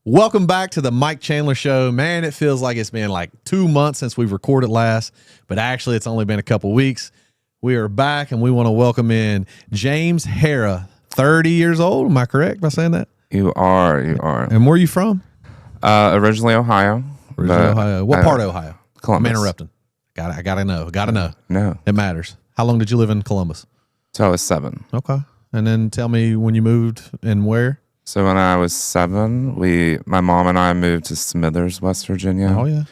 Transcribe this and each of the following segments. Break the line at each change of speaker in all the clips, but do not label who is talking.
Welcome back to the Mike Chandler Show. Man, it feels like it's been like 2 months since we've recorded last, but actually it's only been a couple weeks. We are back and we want to welcome in James Hara, 30 years old. Am I correct by saying that?
You are.
And where are you from?
Originally Ohio.
Ohio. What part of Ohio?
Columbus.
I'm interrupting. I gotta know.
No.
It matters. How long did you live in Columbus?
So I was 7.
Okay. And then tell me when you moved and where?
So when I was 7, my mom and I moved to Smithers, West Virginia.
Oh yeah.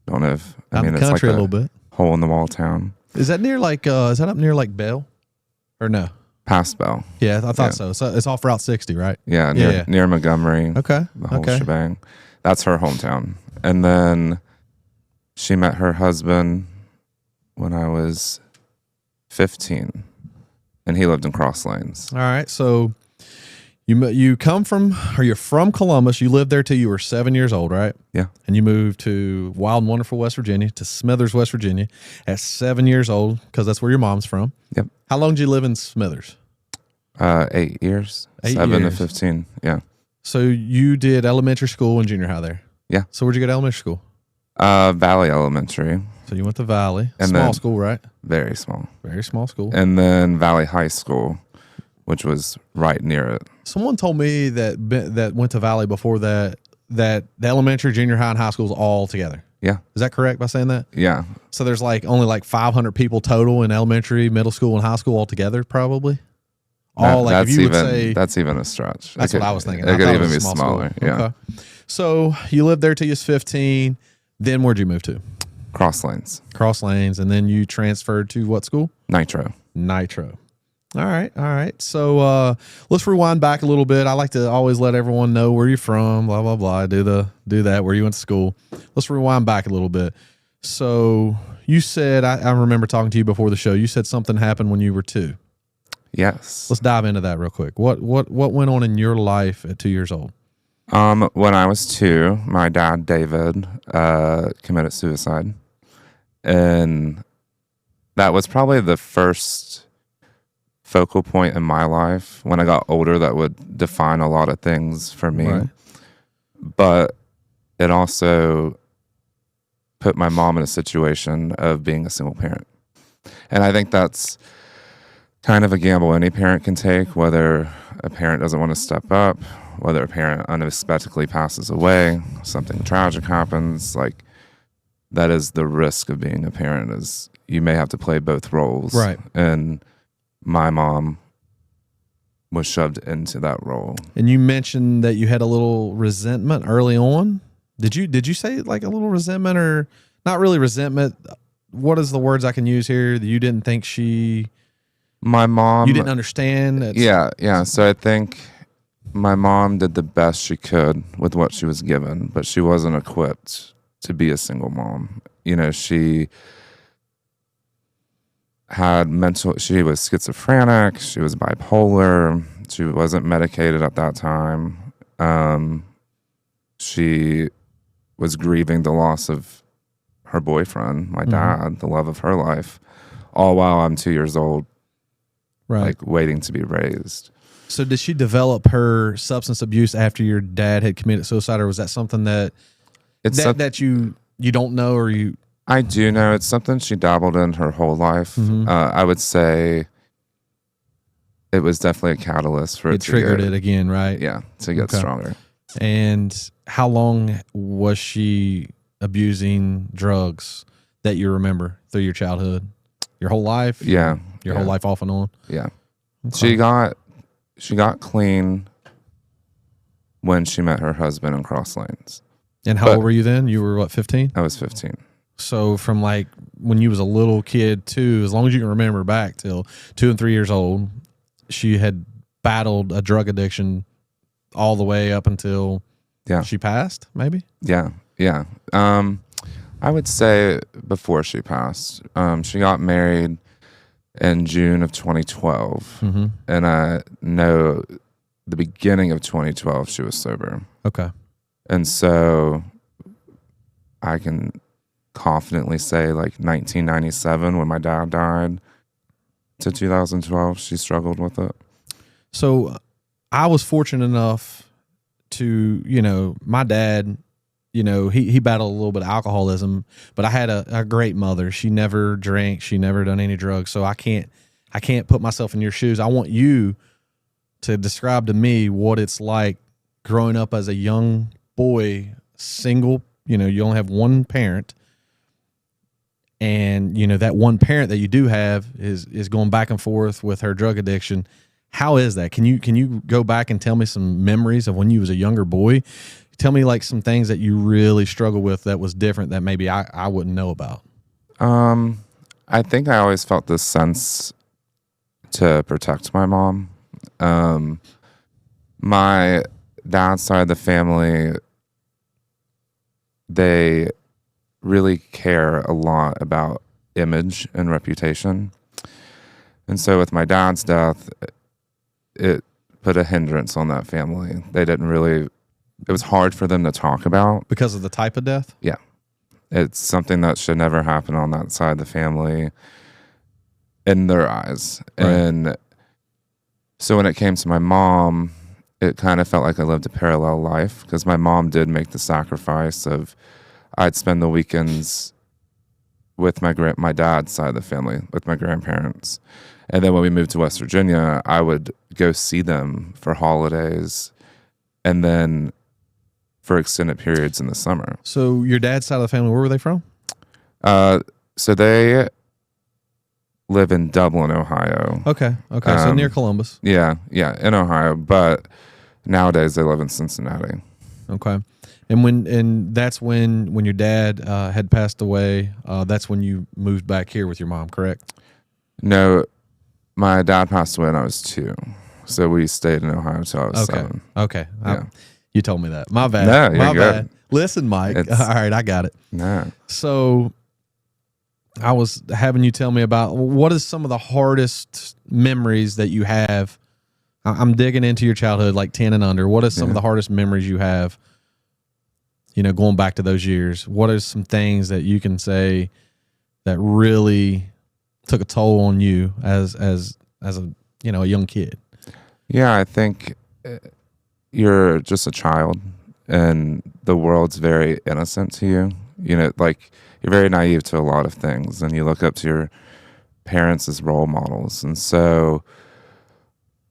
Don't know if
Out in the
it's
country
like
a little bit.
Hole in the wall town.
Is that near like is that up near like Bell? Or no?
Past Bell.
Yeah, I thought so. So it's off Route 60, right?
Yeah, near Montgomery.
Okay.
The whole shebang. That's her hometown. And then she met her husband when I was 15, and he lived in Cross Lanes.
All right. So you're from Columbus. You lived there till you were 7 years old, right?
Yeah.
And you moved to Wild and Wonderful, West Virginia, to Smithers, West Virginia at 7 years old, because that's where your mom's from.
Yep.
How long did you live in Smithers?
8 years. 7 to 15. Yeah.
So you did elementary school and junior high there?
Yeah.
So where'd you go to elementary school?
Valley Elementary.
So you went to Valley.
And
small
then,
school, right?
Very small.
Very small school.
And then Valley High School, which was right near it.
Someone told me that went to Valley before that the elementary, junior high, and high schools all together.
Yeah.
Is that correct by saying that?
Yeah.
So there's only 500 people total in elementary, middle school, and high school all together, probably?
That's even a stretch.
That's what I was thinking.
It could even be smaller. Yeah.
Okay. So you lived there till you was 15. Then where'd you move to?
Cross Lanes.
Cross Lanes. And then you transferred to what school?
Nitro.
All right. So let's rewind back a little bit. I like to always let everyone know where you're from, blah, blah, blah. Do that, where you went to school. Let's rewind back a little bit. So you said, I remember talking to you before the show, you said something happened when you were 2.
Yes.
Let's dive into that real quick. What went on in your life at 2 years old?
When I was 2, my dad, David, committed suicide. And that was probably the first focal point in my life. When I got older, that would define a lot of things for me. Right. But it also put my mom in a situation of being a single parent. And I think that's kind of a gamble any parent can take, whether a parent doesn't want to step up, whether a parent unexpectedly passes away, something tragic happens. That is the risk of being a parent, is you may have to play both roles.
Right.
And my mom was shoved into that role.
And you mentioned that you had a little resentment early on. Did you say like a little resentment, or not really resentment? What is the words I can use here? You didn't think
my mom,
you didn't understand?
Yeah. So I think my mom did the best she could with what she was given, but she wasn't equipped to be a single mom. She had she was schizophrenic, she was bipolar, she wasn't medicated at that time. She was grieving the loss of her boyfriend, my dad, the love of her life, all while I'm 2 years old,
right,
waiting to be raised.
So did she develop her substance abuse after your dad had committed suicide, or was that something that you don't know, or you?
I do know. It's something she dabbled in her whole life. I would say it was definitely a catalyst for it to
triggered it again, right?
Yeah, to get stronger.
And how long was she abusing drugs that you remember through your childhood? Your whole life?
Yeah.
Your whole life off and on?
Yeah. Okay. She got clean when she met her husband in Cross Lanes.
And how old were you then? You were what, 15?
I was 15.
So from when you was a little kid too, as long as you can remember back till 2 and 3 years old, she had battled a drug addiction all the way up until she passed, maybe?
Yeah. I would say before she passed. She got married in June of 2012. And I know the beginning of 2012 she was sober.
Okay.
And so I can confidently say 1997, when my dad died, to 2012, she struggled with it.
So I was fortunate enough to, you know, my dad, you know, he battled a little bit of alcoholism, but I had a great mother. She never drank. She never done any drugs. So I can't put myself in your shoes. I want you to describe to me what it's like growing up as a young boy, single, you know, you only have one parent. And, you know, that one parent that you do have is going back and forth with her drug addiction. How is that? Can you go back and tell me some memories of when you was a younger boy? Tell me like some things that you really struggled with that was different that maybe I wouldn't know about.
I think I always felt this sense to protect my mom. My dad's side of the family, they really care a lot about image and reputation. And so with my dad's death, it put a hindrance on that family. They didn't really, it was hard for them to talk about.
Because of the type of death?
Yeah. It's something that should never happen on that side of the family in their eyes.
Right.
And so when it came to my mom, it kind of felt like I lived a parallel life because my mom did make the sacrifice of I'd spend the weekends with my dad's side of the family, with my grandparents. And then when we moved to West Virginia, I would go see them for holidays and then for extended periods in the summer.
So your dad's side of the family, where were they from?
So they live in Dublin, Ohio.
Okay. So near Columbus.
Yeah, in Ohio. But nowadays they live in Cincinnati.
Okay. And that's when your dad had passed away. That's when you moved back here with your mom, correct?
No, my dad passed away when I was 2. So we stayed in Ohio until I was 7.
Okay.
Yeah.
You told me that. My bad.
No, you're
My
good.
bad. Listen, Mike. All right, I got it.
No.
So I was having you tell me about what is some of the hardest memories that you have. I'm digging into your childhood, like 10 and under. What is some of the hardest memories you have, you know, going back to those years? What are some things that you can say that really took a toll on you as a, you know, a young kid?
Yeah, I think you're just a child and the world's very innocent to you. You know, like you're very naive to a lot of things and you look up to your parents as role models. And so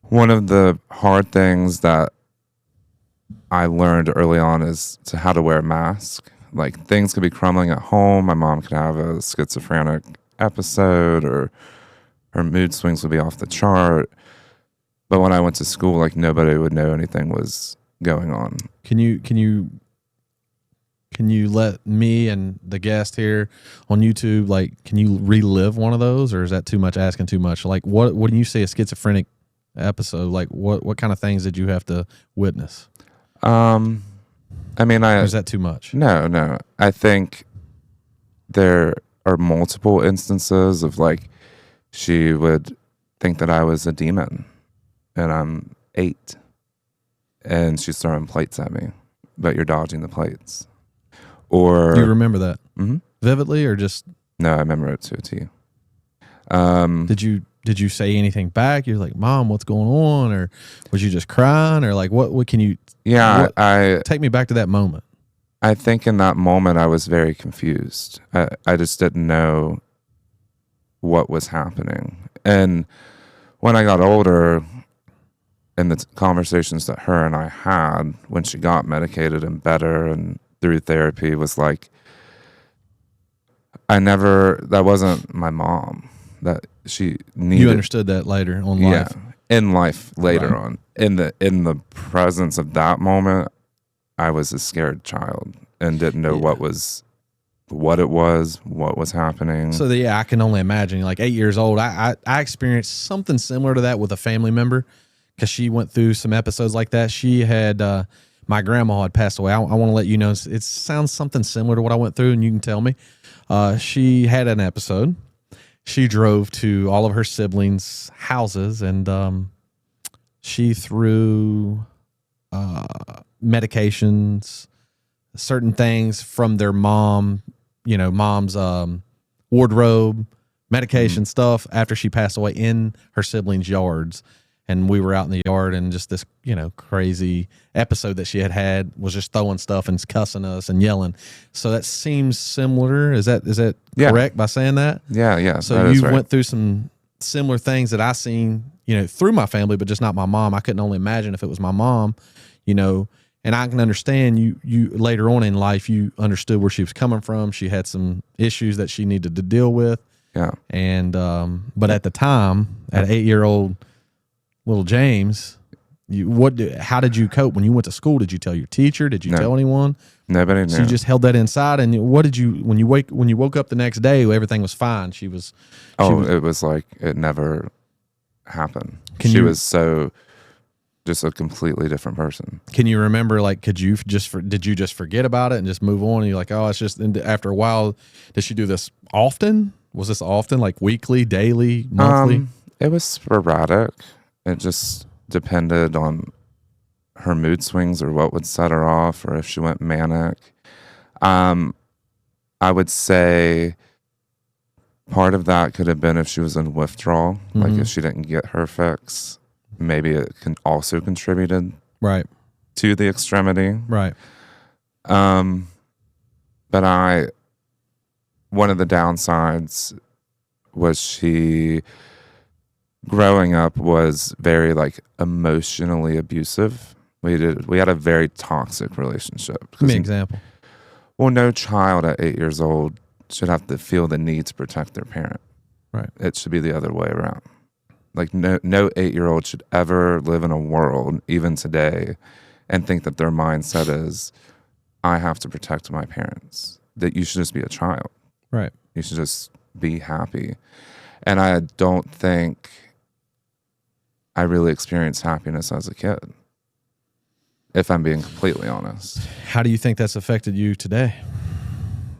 one of the hard things that I learned early on is to how to wear a mask. Like things could be crumbling at home. My mom could have a schizophrenic episode or her mood swings would be off the chart. But when I went to school, like nobody would know anything was going on.
Can you let me and the guest here on YouTube, like, can you relive one of those, or is that too much asking too much? Like, what when you say a schizophrenic episode, like what kind of things did you have to witness?
I mean,
or is that too much?
No. I think there are multiple instances of like she would think that I was a demon and I'm 8 and she's throwing plates at me, but you're dodging the plates. Or
do you remember that
mm-hmm.
vividly, or just
no? I remember it to a T.
Did you say anything back? You're like, Mom, what's going on? Or was you just crying? Or like, what can you?
Yeah, I
take me back to that moment.
I think in that moment I was very confused. I just didn't know what was happening. And when I got older, and the conversations that her and I had when she got medicated and better and through therapy was like, that wasn't my mom. That she needed.
You understood that later on life.
Yeah, in life later
Right.
on. In the presence of that moment, I was a scared child and didn't know what it was happening.
So yeah, I can only imagine. Like 8 years old, I experienced something similar to that with a family member because she went through some episodes like that. She had my grandma had passed away. I want to let you know it sounds something similar to what I went through, and you can tell me. She had an episode. She drove to all of her siblings' houses, and she threw medications, certain things from their mom's wardrobe, medication stuff after she passed away in her siblings' yards. and we were out in the yard, and just this, crazy episode that she had was just throwing stuff and cussing us and yelling. So that seems similar. Is that correct by saying that?
Yeah.
So you went through some similar things that I seen, through my family, but just not my mom. I couldn't only imagine if it was my mom, and I can understand you later on in life, you understood where she was coming from. She had some issues that she needed to deal with.
Yeah.
And, but at the time, at 8-year-old little James, how did you cope when you went to school? Did you tell your teacher? Did you tell anyone?
Nobody knew.
So you just held that inside. And what did you, when you woke up the next day, everything was fine. It
was like it never happened. She was so just a completely different person.
Can you remember, like, did you just forget about it and just move on? And you're like, oh, it's just, and after a while, did she do this often? Was this often, like weekly, daily, monthly?
It was sporadic. It just depended on her mood swings or what would set her off, or if she went manic. I would say part of that could have been if she was in withdrawal, like if she didn't get her fix. Maybe it can also contributed to the extremity.
Right.
But one of the downsides was she growing up was very like emotionally abusive. We had a very toxic relationship.
Give me an example.
Well, no child at 8 years old should have to feel the need to protect their parent.
Right.
It should be the other way around. Like no 8-year-old should ever live in a world, even today, and think that their mindset is, I have to protect my parents. That you should just be a child.
Right.
You should just be happy. And I don't think I really experienced happiness as a kid, if I'm being completely honest.
How do you think that's affected you today?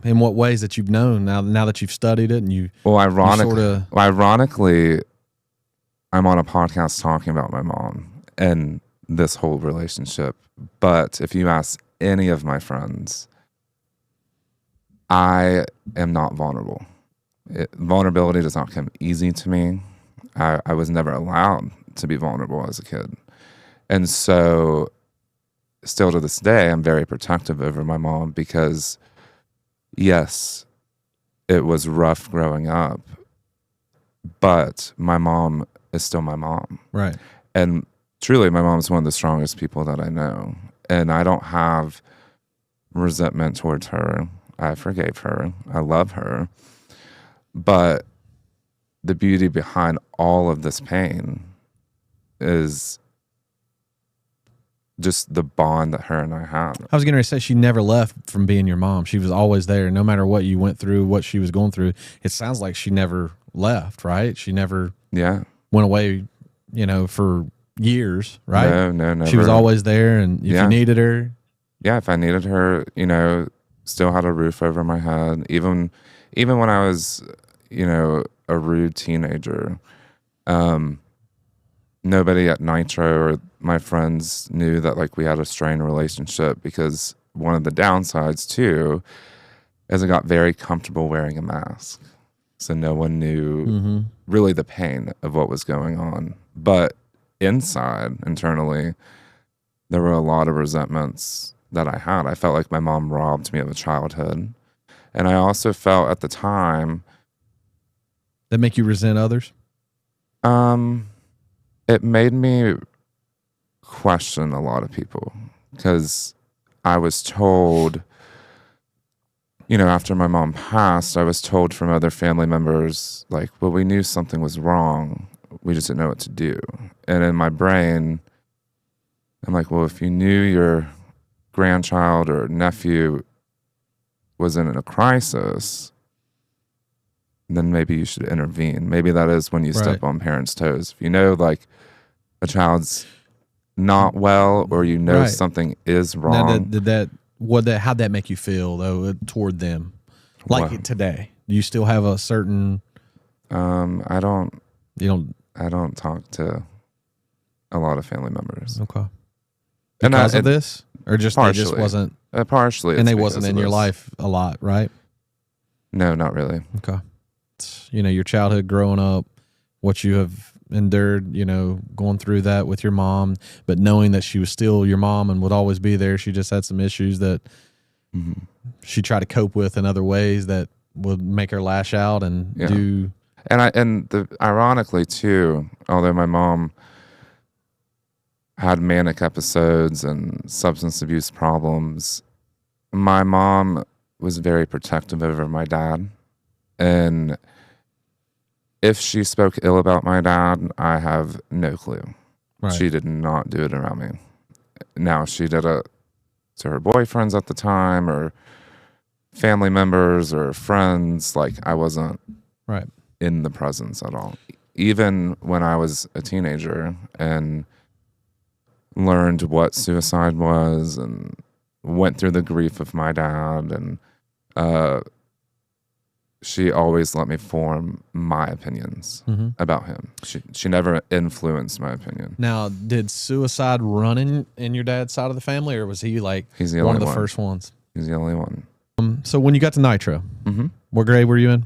In what ways that you've known now that you've studied it and you?
Well, ironically, I'm on a podcast talking about my mom and this whole relationship. But if you ask any of my friends, I am not vulnerable. Vulnerability does not come easy to me. I was never allowed to be vulnerable as a kid. And so still to this day, I'm very protective over my mom because, yes, it was rough growing up, but my mom is still my mom.
Right.
And truly, my mom's one of the strongest people that I know. And I don't have resentment towards her. I forgave her. I love her. But the beauty behind all of this pain is just the bond that her and I have.
I was going to say she never left from being your mom. She was always there. No matter what you went through, what she was going through, it sounds like she never left, right? She never went away, for years, right?
No, never.
She was always there, and if you needed her.
Yeah, if I needed her, still had a roof over my head. Even when I was, a rude teenager, nobody at Nitro or my friends knew that like we had a strained relationship, because one of the downsides too is I got very comfortable wearing a mask. So no one knew really the pain of what was going on. But internally, there were a lot of resentments that I had. I felt like my mom robbed me of a childhood. And I also felt at the time...
That make you resent others?
It made me question a lot of people, because I was told... after my mom passed, I was told from other family members, like, well, we knew something was wrong. We just didn't know what to do. And in my brain, I'm like, well, if you knew your grandchild or nephew was in a crisis, then maybe you should intervene. Maybe that is when you step on parents' toes. If you know, like, a child's not well, or something is wrong.
Now, how'd that make you feel though toward them? Like today, do you still have a certain?
I don't talk to a lot of family members.
Okay. Because of this, or just partially. They just wasn't
partially,
and they wasn't in your life a lot, right?
No, not really.
Okay. Your childhood growing up, what you have endured, going through that with your mom, but knowing that she was still your mom and would always be there. She just had some issues that she tried to cope with in other ways that would make her lash out and do.
And ironically too, although my mom had manic episodes and substance abuse problems, my mom was very protective over my dad. And if she spoke ill about my dad, I have no clue. Right. She did not do it around me. Now, she did it to her boyfriends at the time or family members or friends. Like, I wasn't in the presence at all. Even when I was a teenager and learned what suicide was and went through the grief of my dad, and she always let me form my opinions about him. She never influenced my opinion.
Now, did suicide run in your dad's side of the family, or was he like one of the first ones?
He's the only one.
So when you got to Nitro, what grade were you in?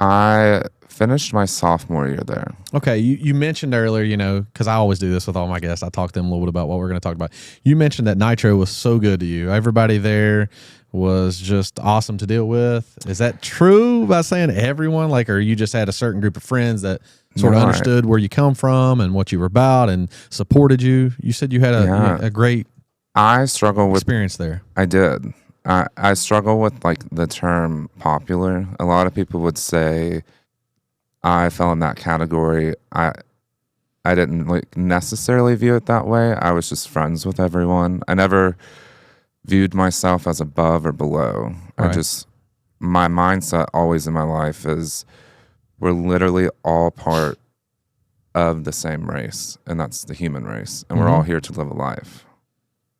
I finished my sophomore year there.
Okay, you mentioned earlier, because I always do this with all my guests. I talk to them a little bit about what we're going to talk about. You mentioned that Nitro was so good to you. Everybody there was just awesome to deal with. Is that true by saying everyone? Like, or you just had a certain group of friends that sort of understood where you come from and what you were about and supported you? You said you had a great experience there.
I did. I struggle with like the term popular. A lot of people would say I fell in that category. I didn't like necessarily view it that way. I was just friends with everyone. I never viewed myself as above or below. Right. My mindset always in my life is we're literally all part of the same race, and that's the human race, and we're all here to live a life.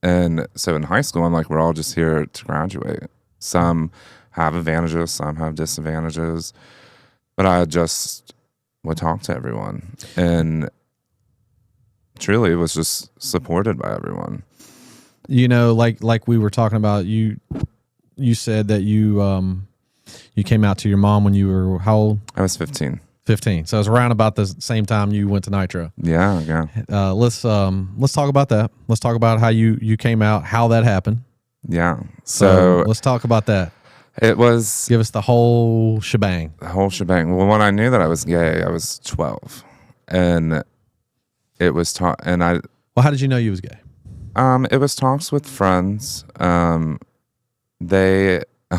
And so in high school, I'm like, we're all just here to graduate. Some have advantages, some have disadvantages, but I just would talk to everyone, and truly was just supported by everyone.
Like we were talking about, you said that you came out to your mom when you were how old?
I was 15.
15. So it was around about the same time you went to Nitro.
Yeah.
Let's talk about that. Let's talk about how you came out, how that happened.
Yeah. So
let's talk about that.
It was...
Give us the whole shebang.
The whole shebang. Well, when I knew that I was gay, I was 12. And it was taught... And I...
Well, how did you know you was gay?
It was talks with friends. A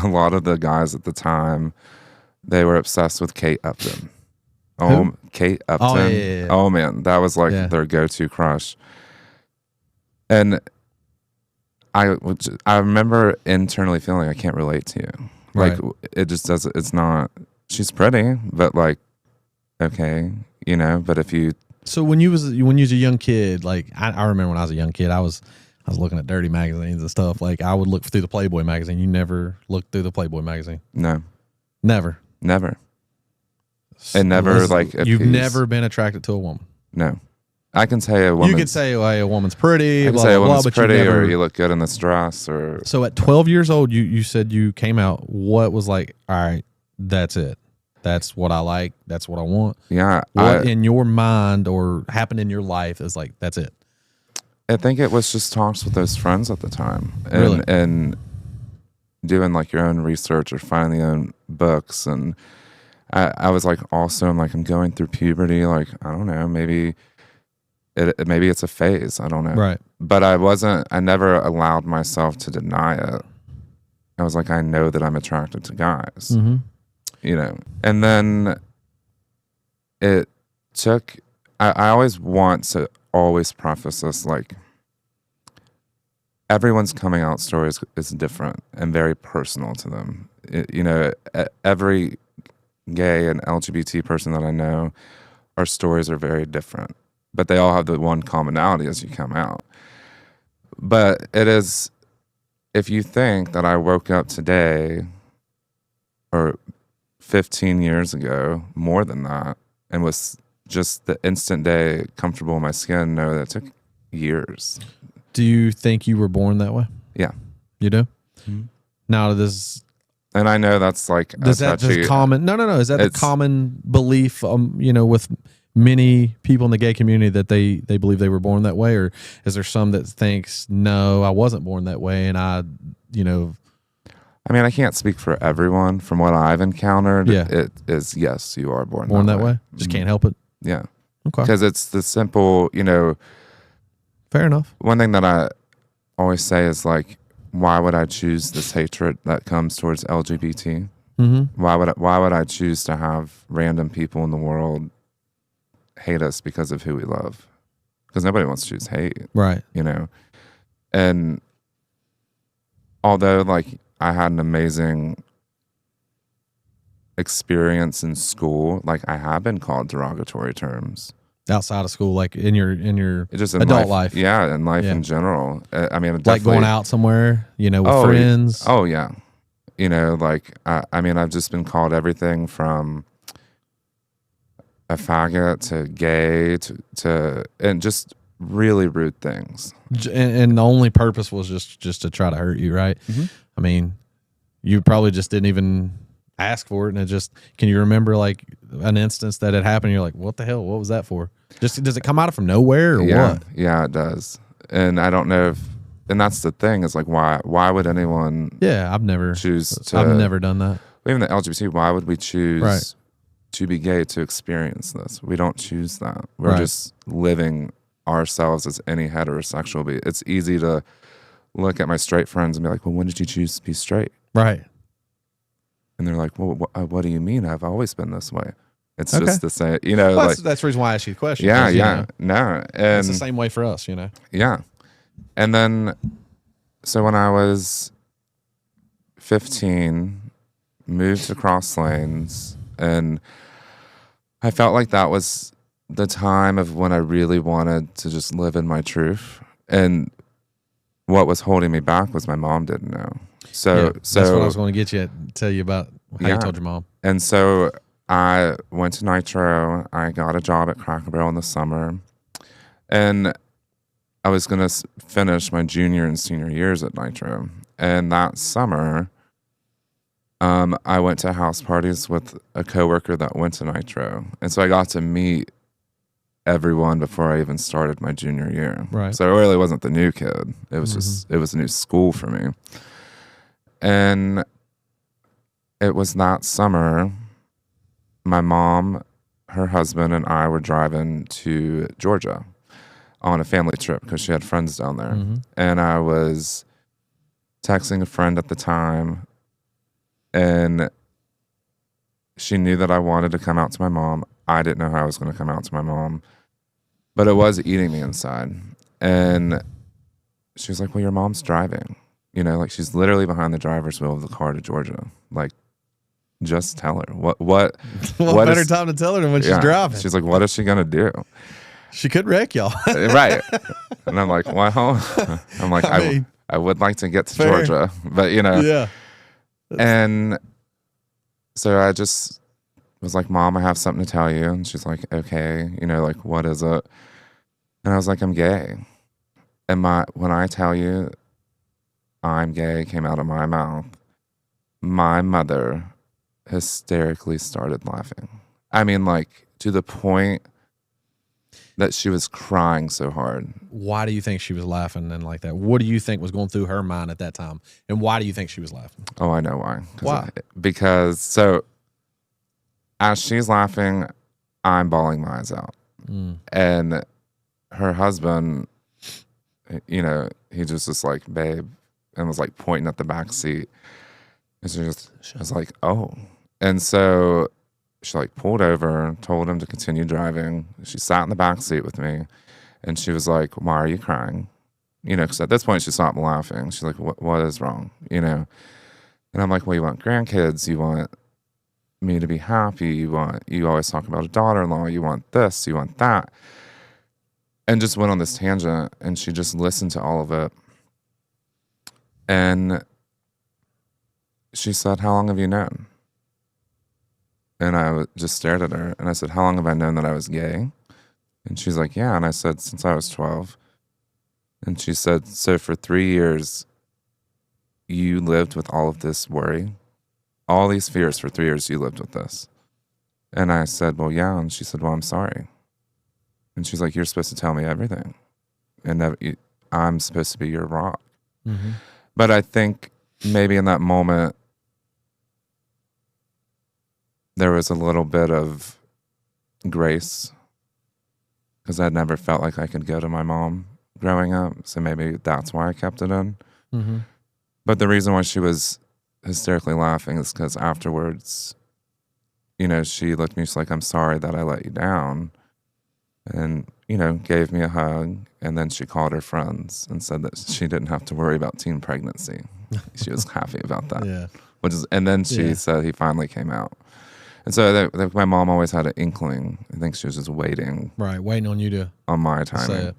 lot of the guys at the time, they were obsessed with Kate Upton.
Who?
Kate Upton.
Oh, yeah.
Oh, man. That was like their go-to crush. And I remember internally feeling I can't relate to you. Like, it just doesn't, it's not, she's pretty, but like, okay, but if you.
So when you was a young kid, like I remember when I was a young kid, I was looking at dirty magazines and stuff. Like I would look through the Playboy magazine. You never looked through the Playboy magazine?
No.
Never.
And never like
you've never been attracted to a woman?
No. I can say a woman.
You could say a woman's pretty.
I can say a woman's pretty, or you look good in this dress, or.
So at 12 years old, you said you came out. What was like? All right, that's it. That's what I like. That's what I want.
Yeah.
What in your mind or happened in your life is like that's it?
I think it was just talks with those friends at the time,
Really?
And doing like your own research or finding your own books, and I was like, also, I'm going through puberty. Like I don't know, maybe it's a phase. I don't know.
Right.
But I never allowed myself to deny it. I was like, I know that I'm attracted to guys, and then it took, I always want to always preface this, like everyone's coming out story is different and very personal to them. Every gay and LGBT person that I know, our stories are very different. But they all have the one commonality as you come out. But it is, if you think that I woke up today or 15 years ago, more than that, and was just the instant day comfortable in my skin, no, that took years.
Do you think you were born that way?
Yeah.
You do?
Mm-hmm.
Now this...
And I know that's like...
Is that just common? No. Is that the common belief, with many people in the gay community that they believe they were born that way, or is there some that thinks, no, I wasn't born that way, and I
mean, I can't speak for everyone. From what I've encountered,
Yeah.
it is, yes, you are born
that way? Just can't help it.
Yeah.
Okay.
Because it's the simple,
Fair enough.
one thing that I always say is like, why would I choose this hatred that comes towards LGBT?
Mm-hmm.
Why would I choose to have random people in the world hate us because of who we love? Because nobody wants to choose hate,
Right.
And although like I had an amazing experience in school, like I have been called derogatory terms
Outside of school, like in your
just in
adult life.
Yeah, in life
Yeah.
in general. I mean,
Like going out somewhere, with
Oh,
friends.
Oh yeah, like I mean, I've just been called everything from a faggot to gay to and just really rude things.
And the only purpose was just to try to hurt you, right?
Mm-hmm.
I mean, you probably just didn't even ask for it, and it just. Can you remember like an instance that had happened? And you're like, what the hell? What was that for? Just does it come out of from nowhere or what?
Yeah, it does. And I don't know if, and that's the thing is like, why would anyone?
Yeah, I've never done that.
Even the LGBT, why would we choose
Right.
to be gay to experience this? We don't choose that. We're
Right.
just living ourselves as any heterosexual be. It's easy to look at my straight friends and be like, well, when did you choose to be straight?
Right.
And they're like, well, what do you mean? I've always been this way. It's
Okay.
just the same,
Well,
like,
that's the reason why I asked you the question.
yeah,
'cause,
yeah, no. And
it's the same way for us,
yeah. And then, so when I was 15, moved to Cross Lanes, and I felt like that was the time of when I really wanted to just live in my truth. And what was holding me back was my mom didn't know. So
that's what I was going to get you tell you about how you told your mom.
And so I went to Nitro. I got a job at Cracker Barrel in the summer, and I was going to finish my junior and senior years at Nitro. And that summer, I went to house parties with a coworker that went to Nitro, and so I got to meet everyone before I even started my junior year.
Right.
So I really wasn't the new kid. It was just it was a new school for me. And it was that summer, my mom, her husband, and I were driving to Georgia on a family trip because she had friends down there.
Mm-hmm.
And I was texting a friend at the time, and she knew that I wanted to come out to my mom. I didn't know how I was going to come out to my mom, but it was eating me inside. And she was like, well, your mom's driving. Like she's literally behind the driver's wheel of the car to Georgia. Like, just tell her. What
What better time to tell her than when she's driving?
She's like, what is she going to do?
She could wreck y'all.
Right. And I'm like, well, I'm like, I would like to get to
fair.
Georgia, but
Yeah.
And so I just was like, Mom, I have something to tell you. And she's like, okay, like, what is it? And I was like, I'm gay. And when I tell you I'm gay came out of my mouth, my mother hysterically started laughing. I mean, like, to the point that she was crying so hard.
Why do you think she was laughing and like that? What do you think was going through her mind at that time? And why do you think she was laughing?
Oh, I know why.
Why?
Because so as she's laughing, I'm bawling my eyes out. And her husband, he just was like, babe, and was like pointing at the back seat. And she just was like, oh. And so she like pulled over, told him to continue driving. She sat in the back seat with me, and she was like, why are you crying? Because at this point she stopped laughing. She's like, what is wrong? And I'm like, well, you want grandkids, you want me to be happy, you always talk about a daughter-in-law, you want this, you want that. And just went on this tangent, and she just listened to all of it. And she said, how long have you known? And I just stared at her, and I said, how long have I known that I was gay? And she's like, yeah. And I said, since I was 12. And she said, so for 3 years, you lived with all of this worry, all these fears for 3 years, you lived with this. And I said, well, yeah. And she said, well, I'm sorry. And she's like, you're supposed to tell me everything. And I'm supposed to be your rock.
Mm-hmm.
But I think maybe in that moment, there was a little bit of grace because I'd never felt like I could go to my mom growing up. So maybe that's why I kept it in.
Mm-hmm.
But the reason why she was hysterically laughing is because afterwards, you know, she looked at me, she's like, I'm sorry that I let you down. And, you know, gave me a hug. And then she called her friends and said that she didn't have to worry about teen pregnancy. She was happy about that.
Yeah.
And then she said he finally came out. And so my mom always had an inkling. I think she was just waiting.
Right. Waiting on you to.
On my timing.
Say it.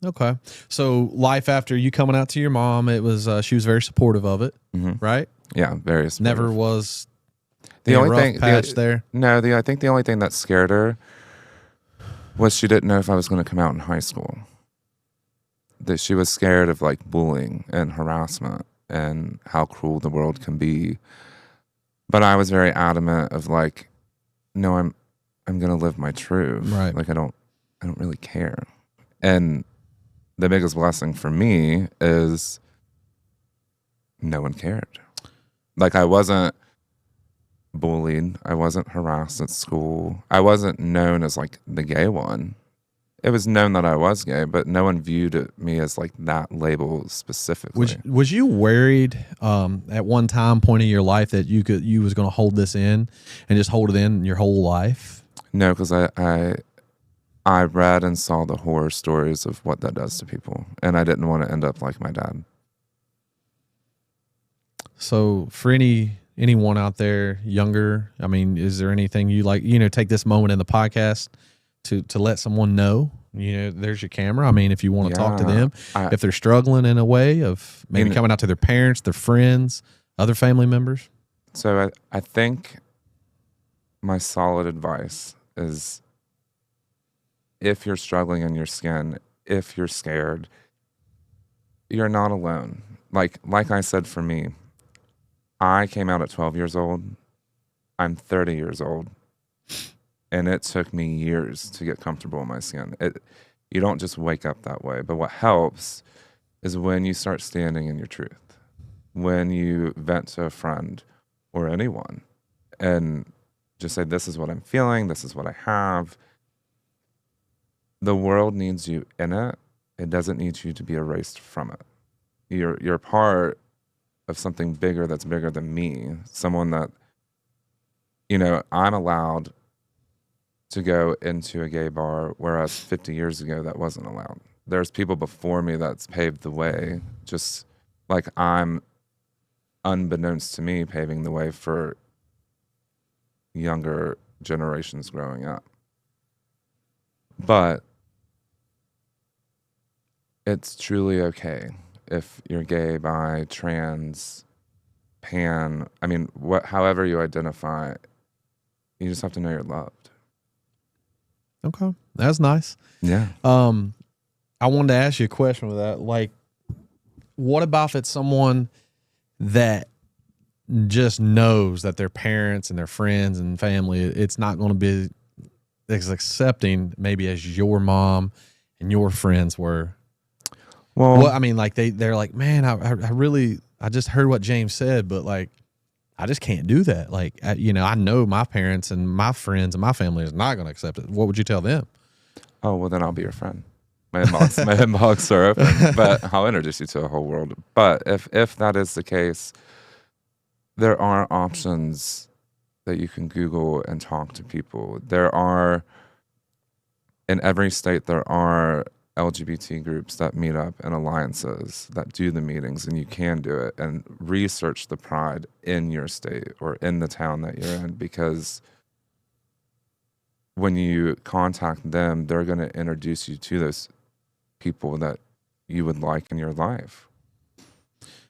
Okay. So life after you coming out to your mom, it was, she was very supportive of it.
Mm-hmm.
Right.
Yeah. Very supportive.
Never was
the only
rough
thing
patch there.
No, I think the only thing that scared her was she didn't know if I was going to come out in high school. That she was scared of like bullying and harassment and how cruel the world can be. But I was very adamant of like, no, I'm going to live my truth.
Right.
Like I don't really care. And the biggest blessing for me is no one cared. Like I wasn't bullied. I wasn't harassed at school. I wasn't known as like the gay one. It was known that I was gay, but no one viewed me as like that label specifically.
Was you worried at one point in your life that you was going to hold this in and just hold it in your whole life?
No, because I read and saw the horror stories of what that does to people, and I didn't want to end up like my dad.
So for anyone out there younger, I mean, is there anything you like, you know, take this moment in the podcast to let someone know, you know, there's your camera. I mean, if you want to talk to them, if they're struggling in a way of maybe coming out to their parents, their friends, other family members.
So I think my solid advice is if you're struggling in your skin, if you're scared, you're not alone. Like I said, for me, I came out at 12 years old. I'm 30 years old. And it took me years to get comfortable in my skin. You don't just wake up that way. But what helps is when you start standing in your truth, when you vent to a friend or anyone and just say, this is what I'm feeling, this is what I have. The world needs you in it. It doesn't need you to be erased from it. You're part of something bigger that's bigger than me. Someone that, you know, I'm allowed to go into a gay bar, whereas 50 years ago that wasn't allowed. There's people before me that's paved the way, just like I'm, unbeknownst to me, paving the way for younger generations growing up. But it's truly okay if you're gay, bi, trans, pan. I mean, however you identify, you just have to know you're loved.
Okay, that's nice.
Yeah.
I wanted to ask you a question with that. Like, what about if it's someone that just knows that their parents and their friends and family, it's not going to be as accepting maybe as your mom and your friends were? Well, I mean, like they're like, man, I just heard what James said, but like, I just can't do that. Like, you know, I know my parents and my friends and my family is not going to accept it. What would you tell them?
Oh, well, then I'll be your friend. My inbox are open, but I'll introduce you to a whole world. But if that is the case, there are options that you can Google and talk to people. There are, in every state, there are LGBT groups that meet up and alliances that do the meetings, and you can do it and research the pride in your state or in the town that you're in, because when you contact them, they're going to introduce you to those people that you would like in your life.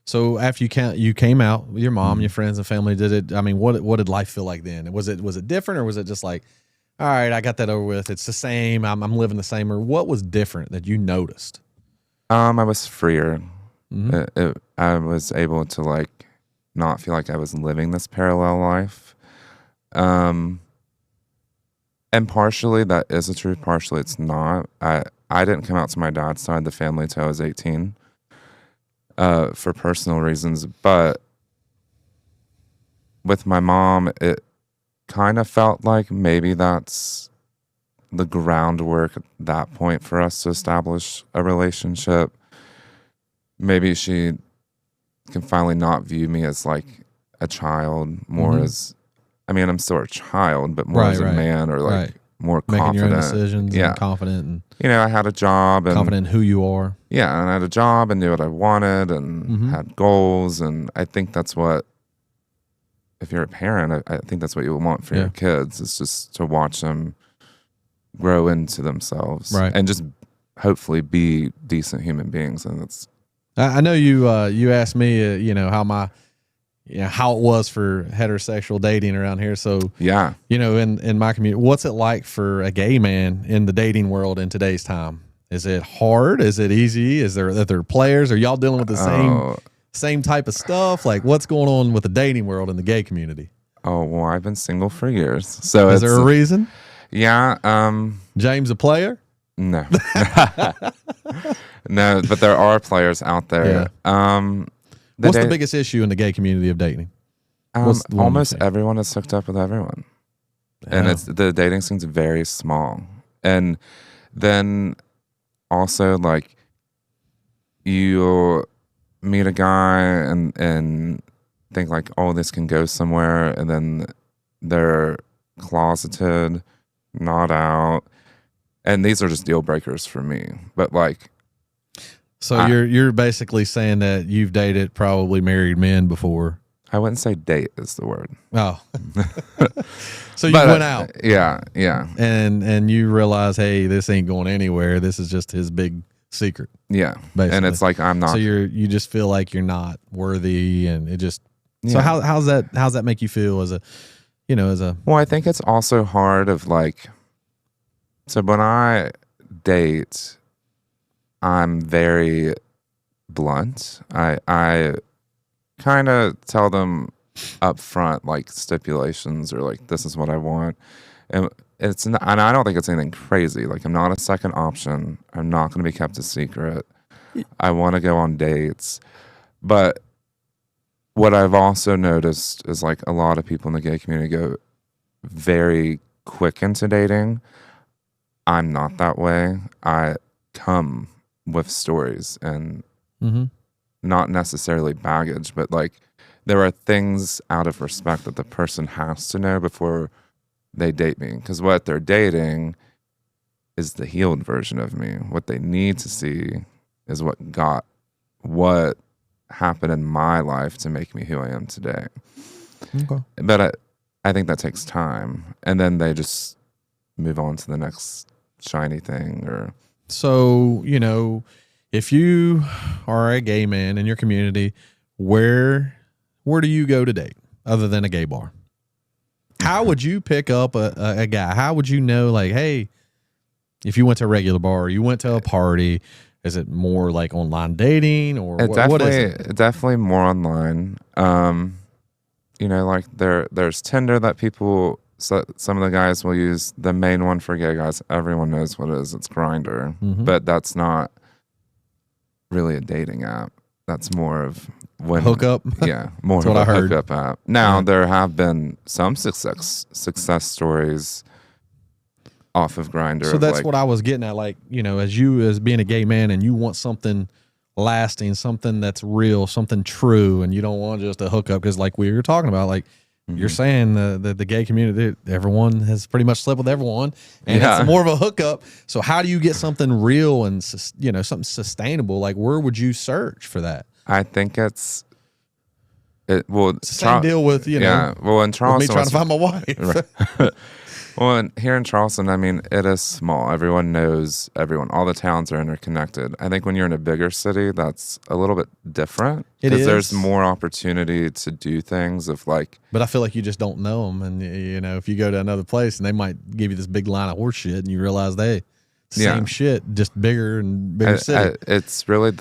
So after you came out with your mom, your friends and family, did it? I mean, what did life feel like then? Was it different, or was it just like, all right, I got that over with, it's the same, I'm living the same, or what was different that you noticed?
I was freer.
Mm-hmm.
I was able to like not feel like I was living this parallel life. And partially that is the truth, partially it's not. I didn't come out to my dad's side of the family until I was 18 for personal reasons. But with my mom, it kind of felt like maybe that's the groundwork at that point for us to establish a relationship. Maybe she can finally not view me as like a child, more as, I mean, I'm still a child, but more as a man, or like more
making
confident.
your own decisions, and confident, and
you know, I had a job, and
confident in who you are.
Yeah, and I had a job and knew what I wanted, and had goals, and I think that's what, if you're a parent, I think that's what you want for your kids. It's just to watch them grow into themselves, and just hopefully be decent human beings. And that's.
I know you asked me, you know, how it was for heterosexual dating around here. So
yeah,
you know, in my community, what's it like for a gay man in the dating world in today's time? Is it hard? Is it easy? Are there players? Are y'all dealing with the same type of stuff? Like, what's going on with the dating world in the gay community?
Oh, well, I've been single for years. So
is there a reason?
Yeah.
James a player?
No. No, but there are players out there.
Yeah. What's the biggest issue in the gay community of dating?
Almost everyone is hooked up with everyone. And the dating scene's very small. And then also, like, you meet a guy and think like, oh, this can go somewhere, and then they're closeted, not out. And these are just deal breakers for me. But like,
so you're basically saying that you've dated probably married men before.
I wouldn't say date is the word.
Oh. So you went out.
Yeah.
And you realize, hey, this ain't going anywhere. This is just his big secret.
Yeah.
Basically.
And it's like, I'm not.
So you just feel like you're not worthy, and it just so how's that make you feel as a well,
I think it's also hard of like, so when I date, I'm very blunt. I kind of tell them up front, like, stipulations, or like, this is what I want. And and I don't think it's anything crazy. Like, I'm not a second option. I'm not going to be kept a secret. I want to go on dates. But what I've also noticed is, like, a lot of people in the gay community go very quick into dating. I'm not that way. I come with stories and not necessarily baggage, but like, there are things out of respect that the person has to know before they date me. Because what they're dating is the healed version of me. What they need to see is what happened in my life to make me who I am today. Okay. But I think that takes time. And then they just move on to the next shiny thing. Or
so, you know, if you are a gay man in your community, where do you go to date other than a gay bar? How would you pick up a guy? How would you know, like, hey, if you went to a regular bar or you went to a party, is it more like online dating, or what is it?
Definitely more online. You know, like there's Tinder that people, so some of the guys will use. The main one for gay guys, everyone knows what it is. It's Grindr, but that's not really a dating app. That's more of when
hookup.
Yeah, more of a hookup app. Now there have been some success stories off of Grindr.
So that's what I was getting at. Like, you know, as being a gay man, and you want something lasting, something that's real, something true, and you don't want just a hookup, because like we were talking about, like you're saying the gay community, everyone has pretty much slept with everyone, and it's more of a hookup. So how do you get something real and, you know, something sustainable? Like, where would you search for that?
I think it's
the same deal with, you know.
Yeah, well, in Charleston,
me trying to find my wife.
Right. Well, here in Charleston, I mean, it is small. Everyone knows everyone. All the towns are interconnected. I think when you're in a bigger city, that's a little bit different. Because there's more opportunity to do things of like...
But I feel like you just don't know them. And, you know, if you go to another place and they might give you this big line of horse shit, and you realize same shit, just bigger and bigger city.
It's really,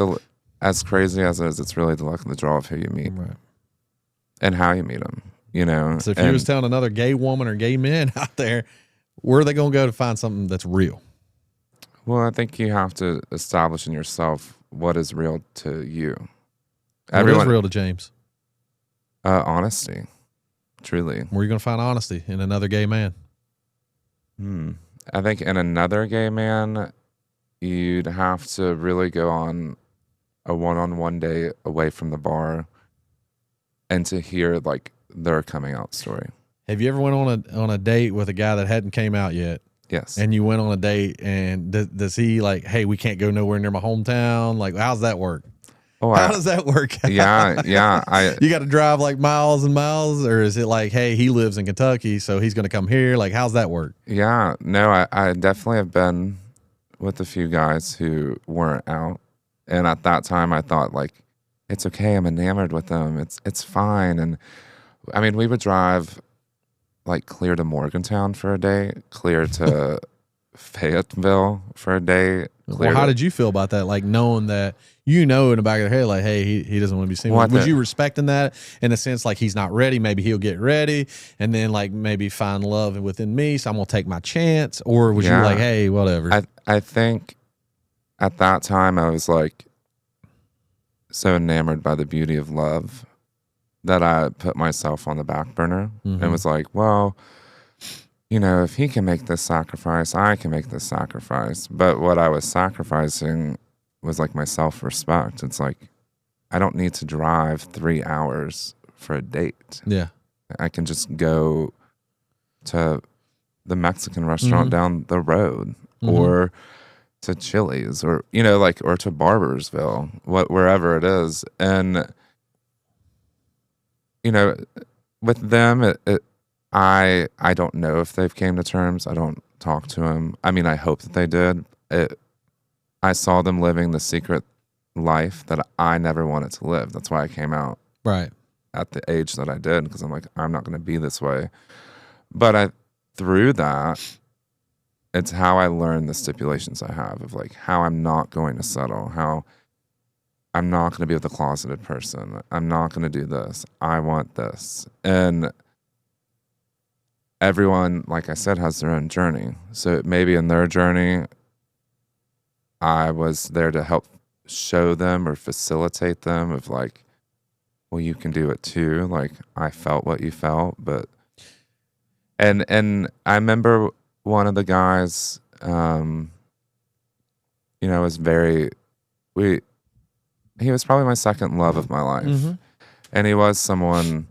as crazy as it is, it's really the luck of the draw of who you meet.
Right.
And how you meet them. You know,
so if you was telling another gay woman or gay man out there, Where are they going to go to find something that's real?
Well, I think you have to establish in yourself what is real to you.
What is real to James?
Honesty, truly.
Where are you going to find honesty in another gay man?
I think in another gay man, you'd have to really go on a one-on-one day away from the bar and to hear like their coming out story.
Have you ever went on a date with a guy that hadn't came out yet?
Yes.
And you went on a date, and does he like, hey, we can't go nowhere near my hometown? Like, how's that work?
Oh,
How does that work?
Yeah.
You got to drive like miles and miles, or is it like, hey, he lives in Kentucky, so he's going to come here? Like, how's that work?
Yeah. No, I definitely have been with a few guys who weren't out, and at that time I thought like, it's okay, I'm enamored with them. It's fine. And I mean, we would drive like clear to Morgantown for a day, clear to Fayetteville for a day.
Well, how did you feel about that? Like knowing that, in the back of their head, like, hey, he doesn't want to be seen. Was you respecting that in a sense, like he's not ready, maybe he'll get ready, and then like maybe find love within me, so I'm going to take my chance? Or was you like, hey, whatever?
I think at that time I was like so enamored by the beauty of love that I put myself on the back burner and was like, well, if he can make this sacrifice, I can make this sacrifice. But what I was sacrificing was like my self-respect. It's like, I don't need to drive 3 hours for a date.
Yeah.
I can just go to the Mexican restaurant down the road or to Chili's or, or to Barbersville, wherever it is. And, with them, I don't know if they've came to terms. I don't talk to them. I mean, I hope that they did. I saw them living the secret life that I never wanted to live. That's why I came out
right
at the age that I did, because I'm like, I'm not going to be this way. But through that, it's how I learned the stipulations I have of like how I'm not going to settle, how I'm not going to be with a closeted person. I'm not going to do this. I want this. And everyone, like I said, has their own journey. So maybe in their journey, I was there to help show them or facilitate them of like, well, you can do it too. Like I felt what you felt, but and I remember one of the guys, was he was probably my second love of my life. And he was someone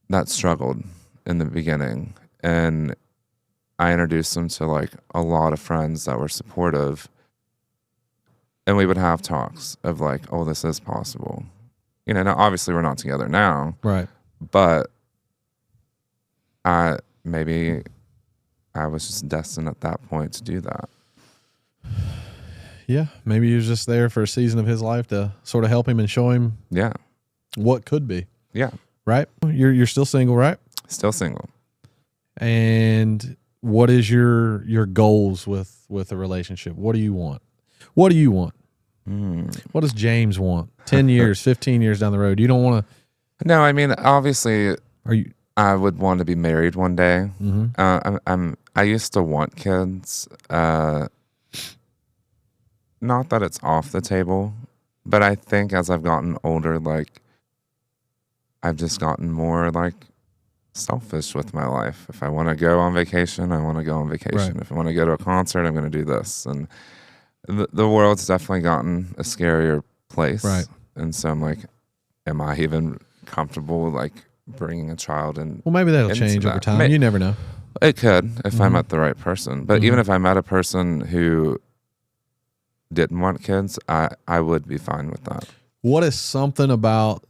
that struggled in the beginning. And I introduced him to like a lot of friends that were supportive. And we would have talks of like, oh, this is possible. Now obviously we're not together now.
Right.
But maybe I was just destined at that point to do that.
Yeah, maybe he was just there for a season of his life to sort of help him and show him what could be.
Yeah.
Right? You're still single, right?
Still single.
And what is your goals with a relationship? What do you want? What do you want? What does James want? 10 years, 15 years down the road? You don't want
to... No, I mean, obviously, I would want to be married one day. I used to want kids. Not that it's off the table, but I think as I've gotten older, like I've just gotten more like selfish with my life. If I want to go on vacation, I want to go on vacation. Right. If I want to go to a concert, I'm going to do this. And the world's definitely gotten a scarier place.
Right.
And so I'm like, am I even comfortable like bringing a child in?
Well, maybe that'll change over time. You never know.
It could if I met the right person. But even if I met a person who didn't want kids, I would be fine with that.
What is something about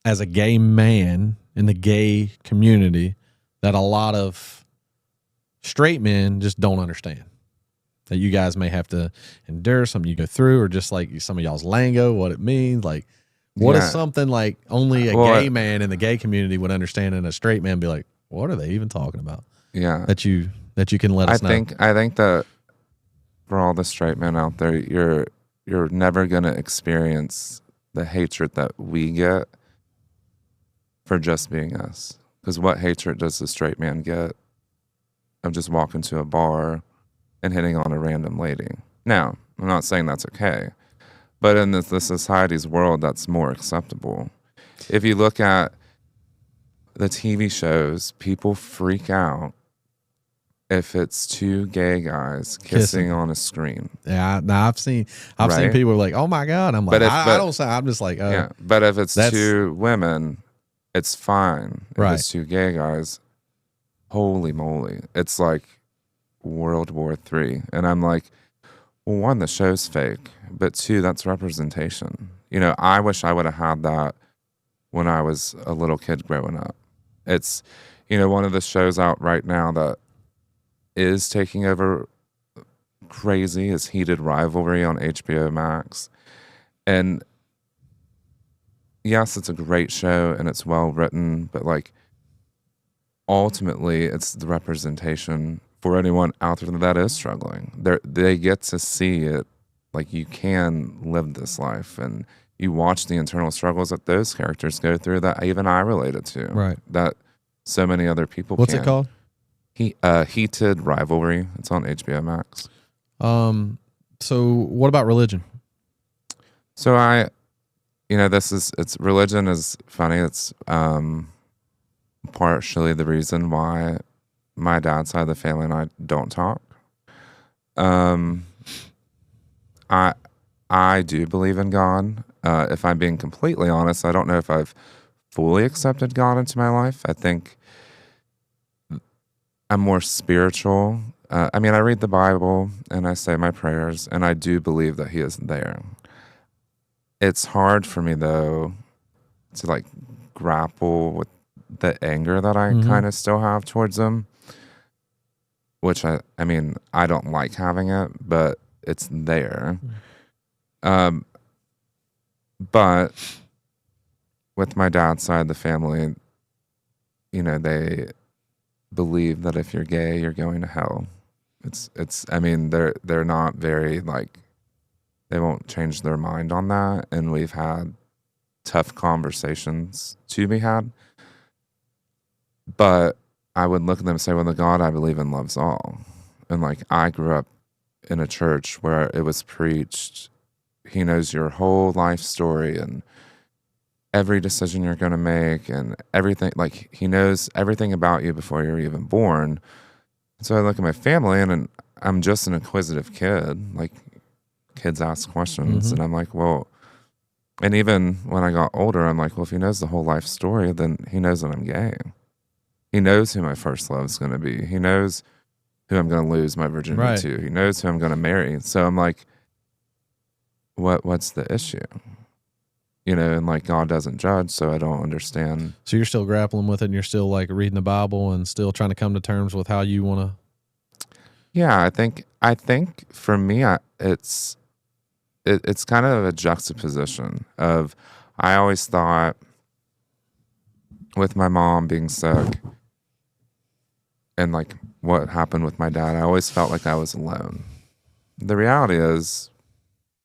as a gay man in the gay community that a lot of straight men just don't understand? That you guys may have to endure, something you go through, or just like some of y'all's lingo, what it means. Like, what is something like only a gay man in the gay community would understand, and a straight man be like, what are they even talking about?
Yeah.
That you can let us know.
I think that for all the straight men out there, you're never gonna experience the hatred that we get for just being us. Because what hatred does the straight man get of just walking to a bar and hitting on a random lady. Now, I'm not saying that's okay, but in the society's world, that's more acceptable. If you look at the TV shows, people freak out if it's two gay guys kissing on a screen.
Yeah, now I've seen
Right?
people like, oh my God. I'm like, I don't say. I'm just like,
yeah. But if it's
that's-
two women, it's fine. If
Right.
it's two gay guys, holy moly, it's like World War III. And I'm like, well, one, the show's fake, but two, that's representation. You know, I wish I would have had that when I was a little kid growing up. It's, you know, one of the shows out right now that is taking over crazy is Heated Rivalry on HBO Max. And yes, it's a great show and it's well written, but like ultimately it's the representation for anyone out there that is struggling. They get to see it, like you can live this life, and you watch the internal struggles that those characters go through that even I related to.
Right.
That so many other people
What's
can.
it called?
Heated Rivalry. It's on HBO Max.
So what about religion?
So religion is funny. It's partially the reason why my dad's side of the family and I don't talk. I do believe in God. If I'm being completely honest, I don't know if I've fully accepted God into my life. I think I'm more spiritual. I mean, I read the Bible and I say my prayers, and I do believe that He is there. It's hard for me, though, to like grapple with the anger that I kind of still have towards Him, which I mean, I don't like having it, but it's there. But with my dad's side of the family, you know, they believe that if you're gay, you're going to hell. I mean, they're not very like, they won't change their mind on that. And we've had tough conversations to be had. But I would look at them and say, well, the God I believe in loves all. And like, I grew up in a church where it was preached, He knows your whole life story and every decision you're going to make and everything. Like, He knows everything about you before you're even born. So I look at my family and I'm just an inquisitive kid. Like, kids ask questions and I'm like, well, and even when I got older, I'm like, well, if He knows the whole life story, then He knows that I'm gay. He knows who my first love is going to be. He knows who I'm going to lose my virginity to. He knows who I'm going to marry. So I'm like, what's the issue? You know, and like, God doesn't judge, so I don't understand.
So you're still grappling with it, and you're still like reading the Bible and still trying to come to terms with how you want to.
Yeah, I think for me, it's kind of a juxtaposition of, I always thought with my mom being sick and like what happened with my dad, I always felt like I was alone. The reality is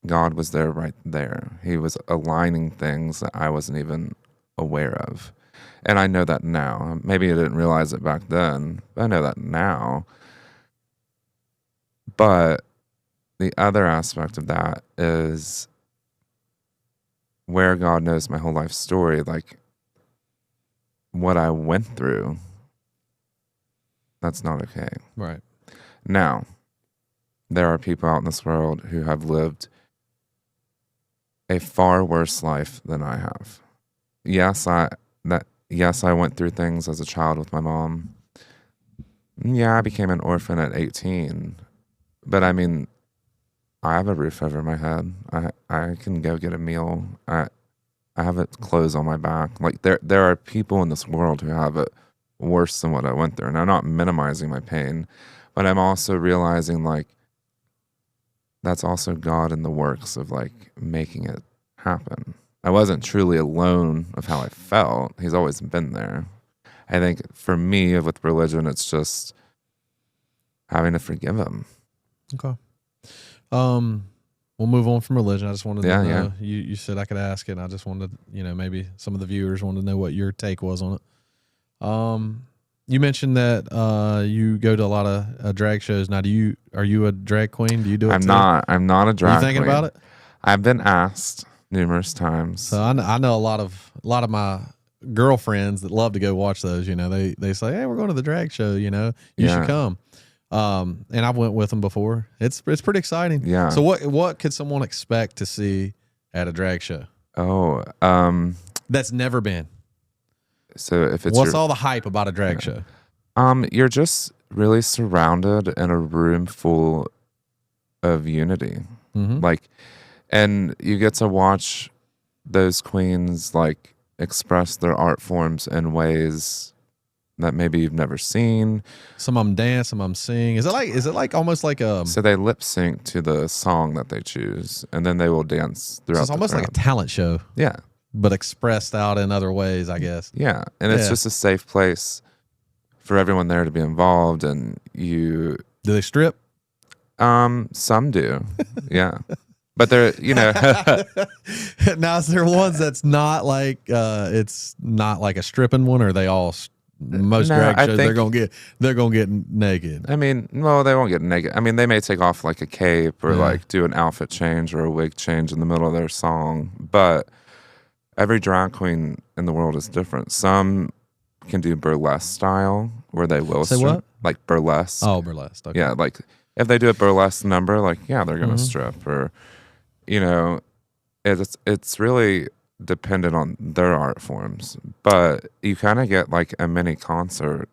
God was there right there. He was aligning things that I wasn't even aware of. And I know that now. Maybe I didn't realize it back then, but I know that now. But the other aspect of that is where God knows my whole life story, like what I went through, that's not okay.
Right.
Now, there are people out in this world who have lived a far worse life than I have. Yes, I went through things as a child with my mom. Yeah, I became an orphan at 18. But I mean, I have a roof over my head. I can go get a meal. I have clothes on my back. Like there are people in this world who have it worse than what I went through. And I'm not minimizing my pain, but I'm also realizing like that's also God in the works of like making it happen. I wasn't truly alone of how I felt. He's always been there. I think for me with religion, it's just having to forgive Him.
Okay. We'll move on from religion. I just wanted to know.
Yeah.
You said I could ask it, and I just wanted, maybe some of the viewers wanted to know what your take was on it. You mentioned that you go to a lot of drag shows. Now, are you a drag queen? Do you do it
I'm
too?
not. I'm not a
Are
drag
you thinking
queen.
about it?
I've been asked numerous times.
So I know a lot of my girlfriends that love to go watch those. They say, "Hey, we're going to the drag show. You should
Yeah.
come." And I've went with them before. It's pretty exciting.
Yeah.
So what could someone expect to see at a drag show
Oh,
that's never been?
so if it's
What's all the hype about a drag show?
you're just really surrounded in a room full of unity.
Mm-hmm.
Like, and you get to watch those queens like express their art forms in ways that maybe you've never seen.
Some of them dance, some of them sing. Is it like almost like
So they lip sync to the song that they choose, and then they will dance throughout.
it's almost like a talent show,
yeah,
but expressed out in other ways, I guess.
yeah, and it's
Yeah.
just a safe place for everyone there to be involved, and you.
Do they strip?
Some do, yeah, but they're
Now, is there ones that's not like it's not like a stripping one, or are they all most
No,
drag
I
shows
think-
they're gonna get naked.
I mean, well, they won't get naked. I mean, they may take off like a cape or
Yeah.
like do an outfit change or a wig change in the middle of their song. But every drag queen in the world is different. Some can do burlesque style where they will
Say
strip,
what?
like burlesque.
Oh, burlesque. Okay.
Yeah, like if they do a burlesque number, like yeah, they're gonna
Mhm.
strip, or it's really dependent on their art forms. But you kind of get like a mini concert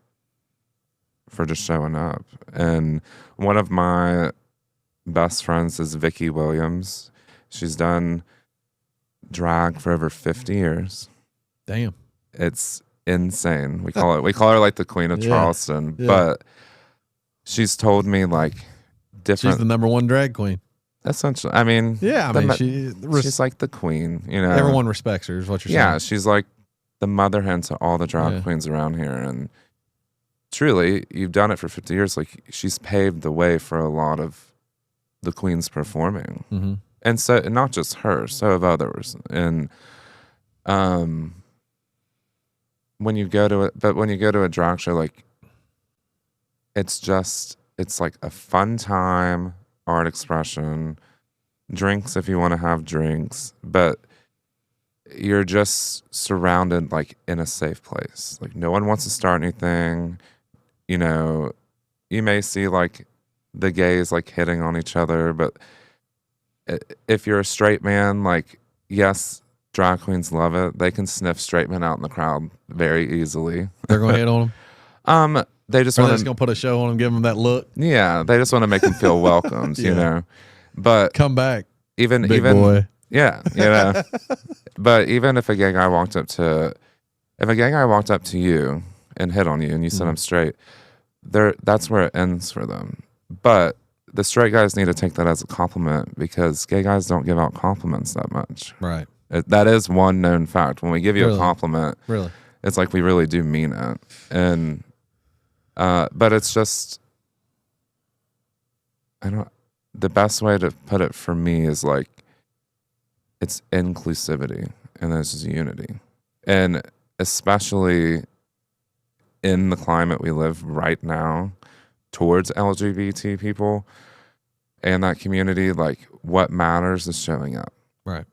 for just showing up. And one of my best friends is Vicky Williams. She's done drag for over 50 years.
Damn.
It's insane. We call her like the Queen of
Yeah.
Charleston.
Yeah.
But she's told me like
She's
different.
the number one drag queen.
Essentially, I mean,
Yeah, I
the
mean,
ma-
she's
she's like the queen.
everyone respects her. Is what you're
Yeah,
saying?
she's like the mother hen to all the drag
Yeah.
queens around here. And truly, you've done it for 50 years. Like, she's paved the way for a lot of the queens performing.
Mm-hmm.
And so, and not just her, so have others. And when you go to a drag show, like, it's like a fun time, art expression, drinks if you want to have drinks, but you're just surrounded like in a safe place. Like, no one wants to start anything. You may see like the gays like hitting on each other, but if you're a straight man, like, yes, drag queens love it. They can sniff straight men out in the crowd very easily.
They're gonna hit on them.
They just
Or they're
want
just
to,
gonna put a show on them, give them that look.
yeah, they just want to make them feel welcomed,
Yeah.
But
Come back,
even
big boy.
yeah, but even if a gay guy walked up to you and hit on you and you said I'm straight, that's where it ends for them. But the straight guys need to take that as a compliment, because gay guys don't give out compliments that much.
Right.
That is one known fact. When we give you
Really?
a compliment,
Really.
it's like we really do mean it. And but it's just, the best way to put it for me is like, it's inclusivity and there's unity. And especially in the climate we live right now towards LGBT people and that community, like, what matters is showing up.
Right.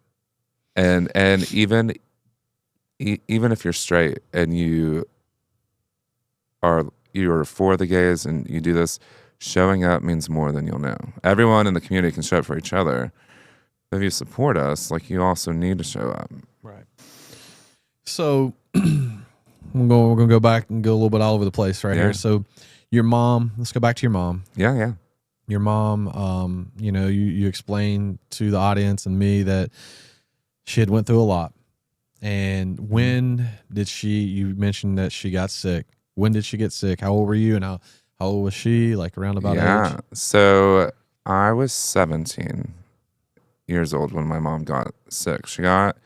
And even if you're straight and you are for the gays and you do this, showing up means more than you'll know. Everyone in the community can show up for each other. If you support us, like, you also need to show up.
Right. So we're gonna go back and go a little bit all over the place right
Yeah.
here. So your mom, let's go back to your mom.
Yeah.
Your mom, you explained to the audience and me that she had went through a lot. And when did you mentioned that she got sick. When did she get sick? How old were you? And how old was she? Like around about age?
So I was 17 years old when my mom got sick. She got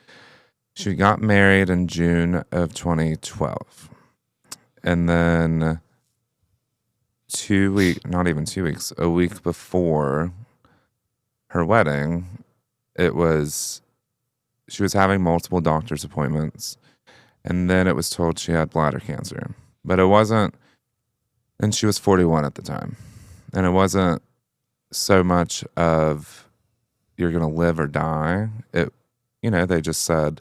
married in June of 2012. And then a week before her wedding, she was having multiple doctor's appointments. And then it was told she had bladder cancer. But it wasn't And she was 41 at the time. And it wasn't so much of you're going to live or die. They just said,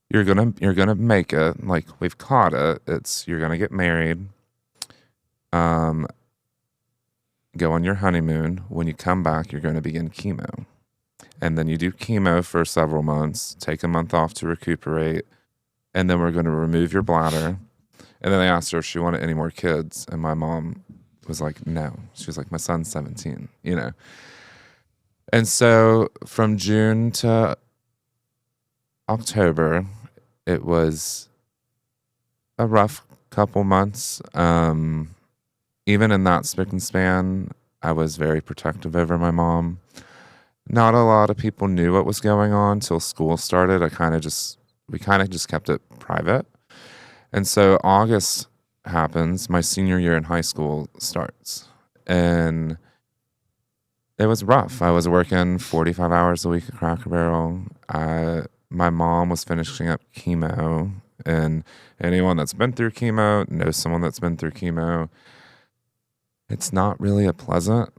you're gonna make it. Like, we've caught it. You're gonna get married. Go on your honeymoon. When you come back, you're gonna begin chemo. And then you do chemo for several months, take a month off to recuperate, and then we're gonna remove your bladder. And then they asked her if she wanted any more kids, and my mom was like, no. She was like, my son's 17, And so from June to October, it was a rough couple months. Even in that spick and span, I was very protective over my mom. Not a lot of people knew what was going on till school started. We kind of just kept it private. And so August happens, my senior year in high school starts. And it was rough. I was working 45 hours a week at Cracker Barrel. My mom was finishing up chemo, and anyone that's been through chemo knows someone that's been through chemo. It's not really a pleasant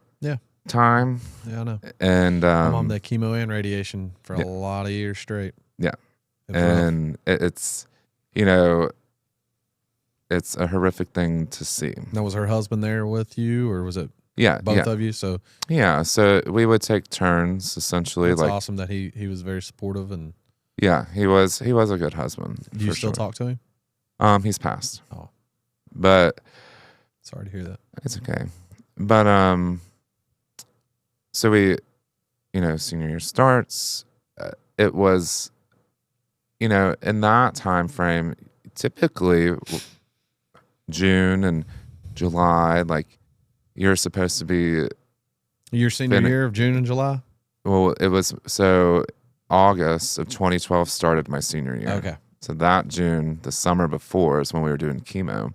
time.
Yeah, I know.
And
my mom did chemo and radiation for a lot of years straight.
Yeah. And it's a horrific thing to see.
Now, was her husband there with you, or was it both of you? So
so we would take turns, essentially.
It's awesome that he was very supportive. And
yeah, he was a good husband.
Do you still talk to him?
He's passed.
Oh,
but
sorry to hear that.
It's okay. But so we, senior year starts. It was, in that time frame, typically June and July, like, you're supposed to be
your senior year of June and July.
Well, it was so August of 2012 started my senior year.
Okay.
So that June, the summer before, is when we were doing chemo.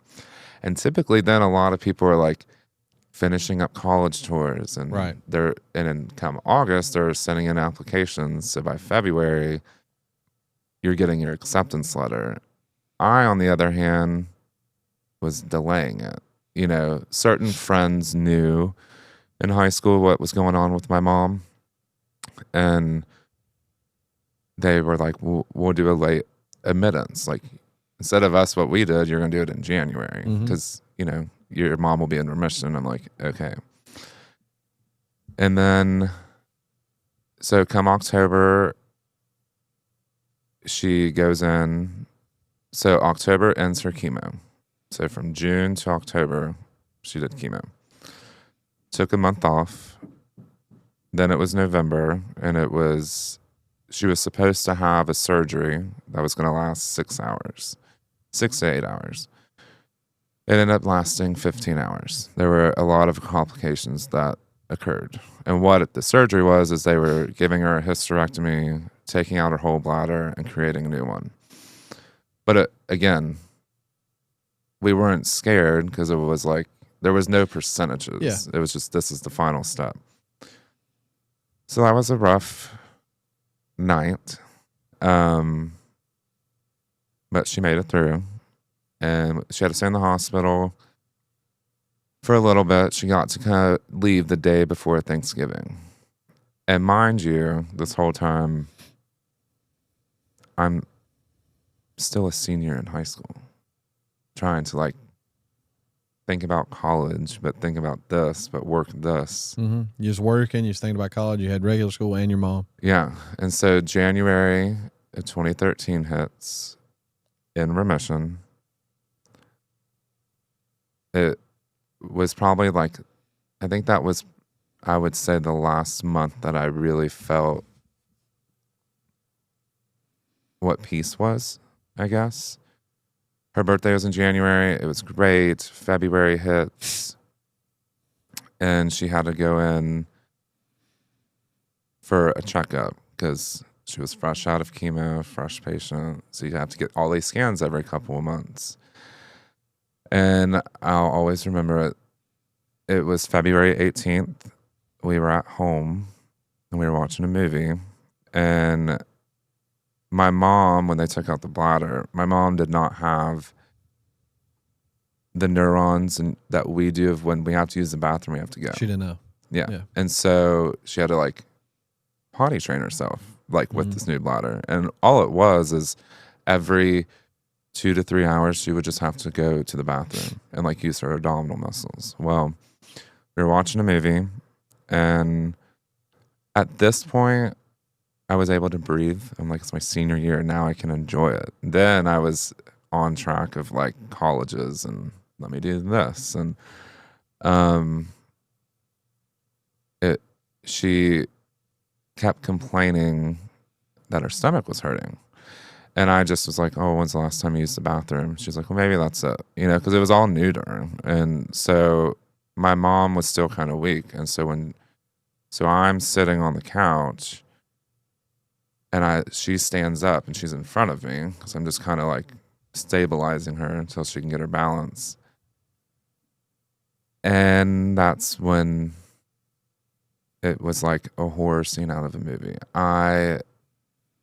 And typically then a lot of people are like finishing up college tours, and
right.
And then come August, they're sending in applications. So by February, you're getting your acceptance letter. I, on the other hand, was delaying it. Certain friends knew in high school what was going on with my mom, and they were like, we'll do a late admittance. Like, instead of us, what we did, you're going to do it in January because, your mom will be in remission. I'm like, okay. And then, so come October, she goes in. So October ends her chemo. So from June to October, she did chemo. Took a month off. Then it was November, and she was supposed to have a surgery that was going to last 6 to 8 hours. It ended up lasting 15 hours. There were a lot of complications that occurred. And what the surgery was is they were giving her a hysterectomy, taking out her whole bladder, and creating a new one. But again, we weren't scared because it was like, there was no percentages.
Yeah.
It was just, this is the final step. So that was a rough night. But she made it through. And she had to stay in the hospital for a little bit. She got to kind of leave the day before Thanksgiving. And mind you, this whole time, I'm still a senior in high school, trying to like think about college, but think about this, but work this.
Mm-hmm. You was working, you was thinking about college, you had regular school and your mom.
Yeah. And so January of 2013 hits, in remission. It was probably like, I think that was, I would say, the last month that I really felt what peace was, I guess. Her birthday was in January. It was great. February hits, and she had to go in for a checkup because she was fresh out of chemo, fresh patient. So you have to get all these scans every couple of months. And I'll always remember it. It was February 18th. We were at home, and we were watching a movie. And my mom, when they took out the bladder, my mom did not have the neurons and that we do of when we have to use the bathroom, we have to go.
She didn't know.
Yeah. And so she had to like potty train herself, like with this new bladder. And all it was is every 2 to 3 hours, she would just have to go to the bathroom and like use her abdominal muscles. Well, we were watching a movie, and at this point, I was able to breathe. I'm like, it's my senior year. Now I can enjoy it. Then I was on track of like colleges and let me do this. And she kept complaining that her stomach was hurting. And I just was like, oh, when's the last time you used the bathroom? She's like, well, maybe that's it, because it was all new to her. And so my mom was still kind of weak. And so I'm sitting on the couch, and she stands up and she's in front of me because I'm just kind of like stabilizing her until she can get her balance. And that's when it was like a horror scene out of a movie.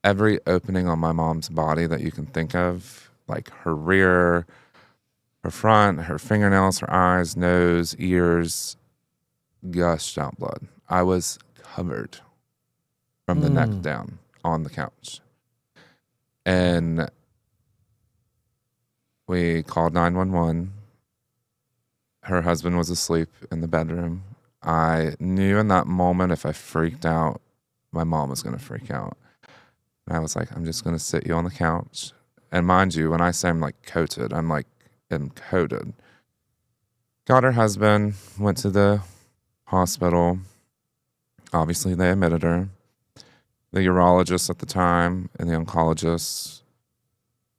Every opening on my mom's body that you can think of, like her rear, her front, her fingernails, her eyes, nose, ears, gushed out blood. I was covered from the neck down on the couch. And we called 911. Her husband was asleep in the bedroom. I knew in that moment if I freaked out, my mom was going to freak out. And I was like, I'm just going to sit you on the couch. And mind you, when I say I'm like coated, I'm like encoded. Got her husband, went to the hospital. Obviously, they admitted her. The urologist at the time and the oncologist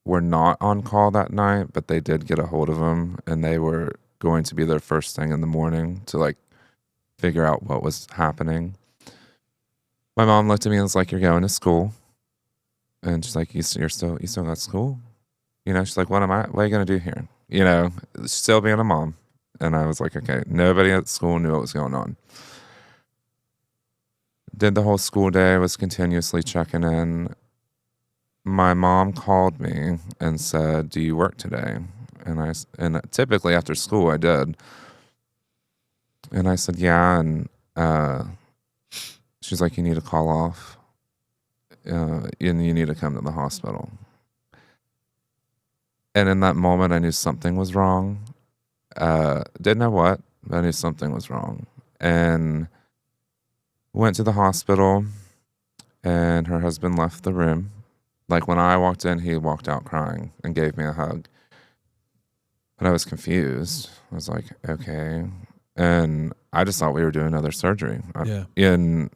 were not on call that night, but they did get a hold of him, and they were going to be there first thing in the morning to like figure out what was happening. My mom looked at me and was like, "You're going to school," and she's like, "You still got school?" She's like, "What are you gonna do here?" Still being a mom. And I was like, okay, nobody at school knew what was going on. Did the whole school day, was continuously checking in. My mom called me and said, "Do you work today?" And typically after school I did. And I said, "Yeah." And she's like, "You need to call off. And you need to come to the hospital." And in that moment, I knew something was wrong. Didn't know what, but I knew something was wrong. And went to the hospital, and her husband left the room. Like when I walked in, he walked out crying and gave me a hug. But I was confused. I was like, okay. And I just thought we were doing another surgery.
Yeah.
And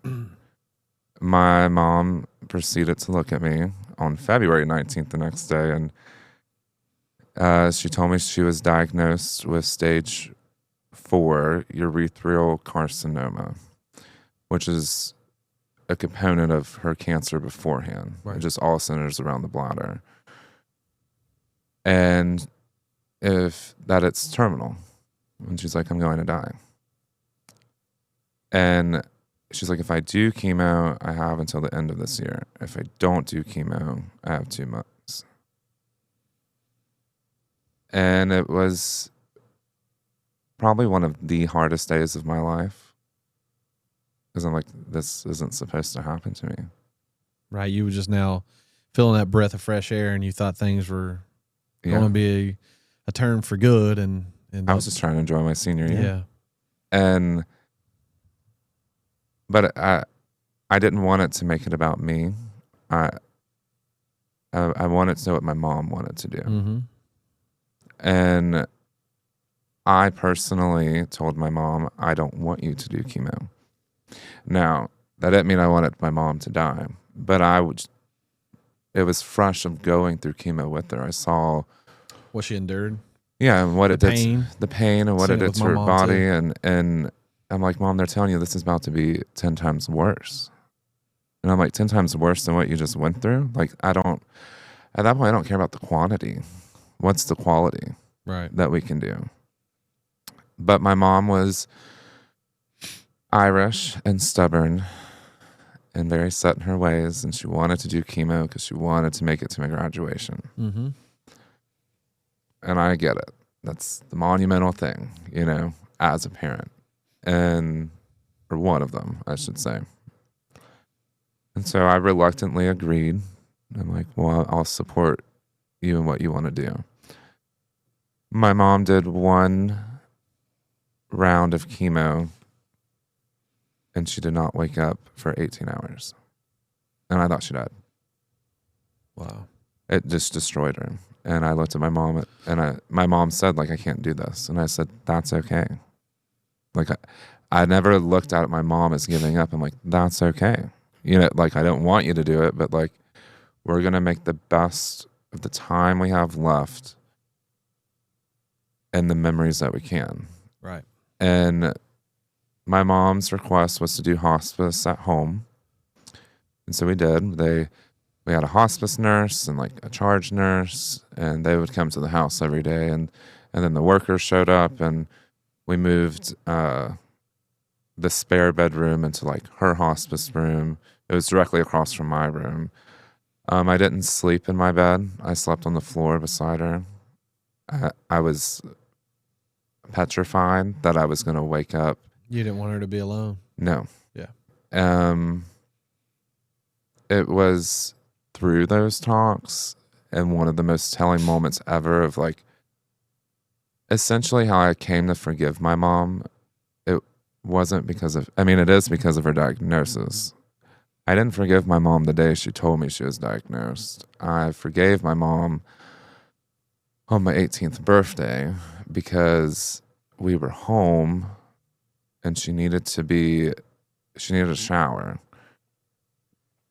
my mom proceeded to look at me on February 19th, the next day, and she told me she was diagnosed with stage 4 urethral carcinoma, which is a component of her cancer beforehand.
Right.
It just all centers around the bladder. And it's terminal. And she's like, "I'm going to die." And she's like, "If I do chemo, I have until the end of this year. If I don't do chemo, I have 2 months. And it was probably one of the hardest days of my life. Because I'm like, this isn't supposed to happen to me.
Right. You were just now feeling that breath of fresh air, and you thought things were going to be a turn for good. And
I was just trying to enjoy my senior year.
Yeah.
But I didn't want it to make it about me. I wanted to know what my mom wanted to do.
Mm-hmm.
And I personally told my mom, "I don't want you to do chemo." Now, that didn't mean I wanted my mom to die, but it was fresh of going through chemo with her. I saw
what she endured.
Yeah, and what it did,
pain.
the pain and what it did to her body.
Too.
And I'm like, "Mom, they're telling you this is about to be 10 times worse." And I'm like, 10 times worse than what you just went through? Like, at that point, I don't care about the quantity. What's the quality that we can do? But my mom was Irish and stubborn and very set in her ways, and she wanted to do chemo because she wanted to make it to my graduation.
Mm-hmm.
And I get it. that's the monumental thing, you know, as a parent, and or one of them, I should say. And so I reluctantly agreed. I'm like, well, I'll support you in what you want to do. My mom did one round of chemo, and she did not wake up for 18 hours. And I thought she died.
Wow.
It just destroyed her. And I looked at my mom, and my mom said, like, I can't do this. And I said, that's okay. Like, I never looked at my mom as giving up. I'm like, that's okay. You know, like, I don't want you to do it, but like, we're going to make the best of the time we have left and the memories that we can.
Right.
And my mom's request was to do hospice at home. And so we did. We had a hospice nurse and like a charge nurse, and they would come to the house every day. And then the workers showed up, and we moved the spare bedroom into like her hospice room. It was directly across from my room. I didn't sleep in my bed. I slept on the floor beside her. I was petrified that I was going to wake up.
You didn't want her to be alone?
No.
Yeah.
It was through those talks and one of the most telling moments ever of like essentially how I came to forgive my mom. It wasn't because of, I mean, it is because of her diagnosis. I didn't forgive my mom the day she told me she was diagnosed. I forgave my mom on my 18th birthday because we were home and she needed a shower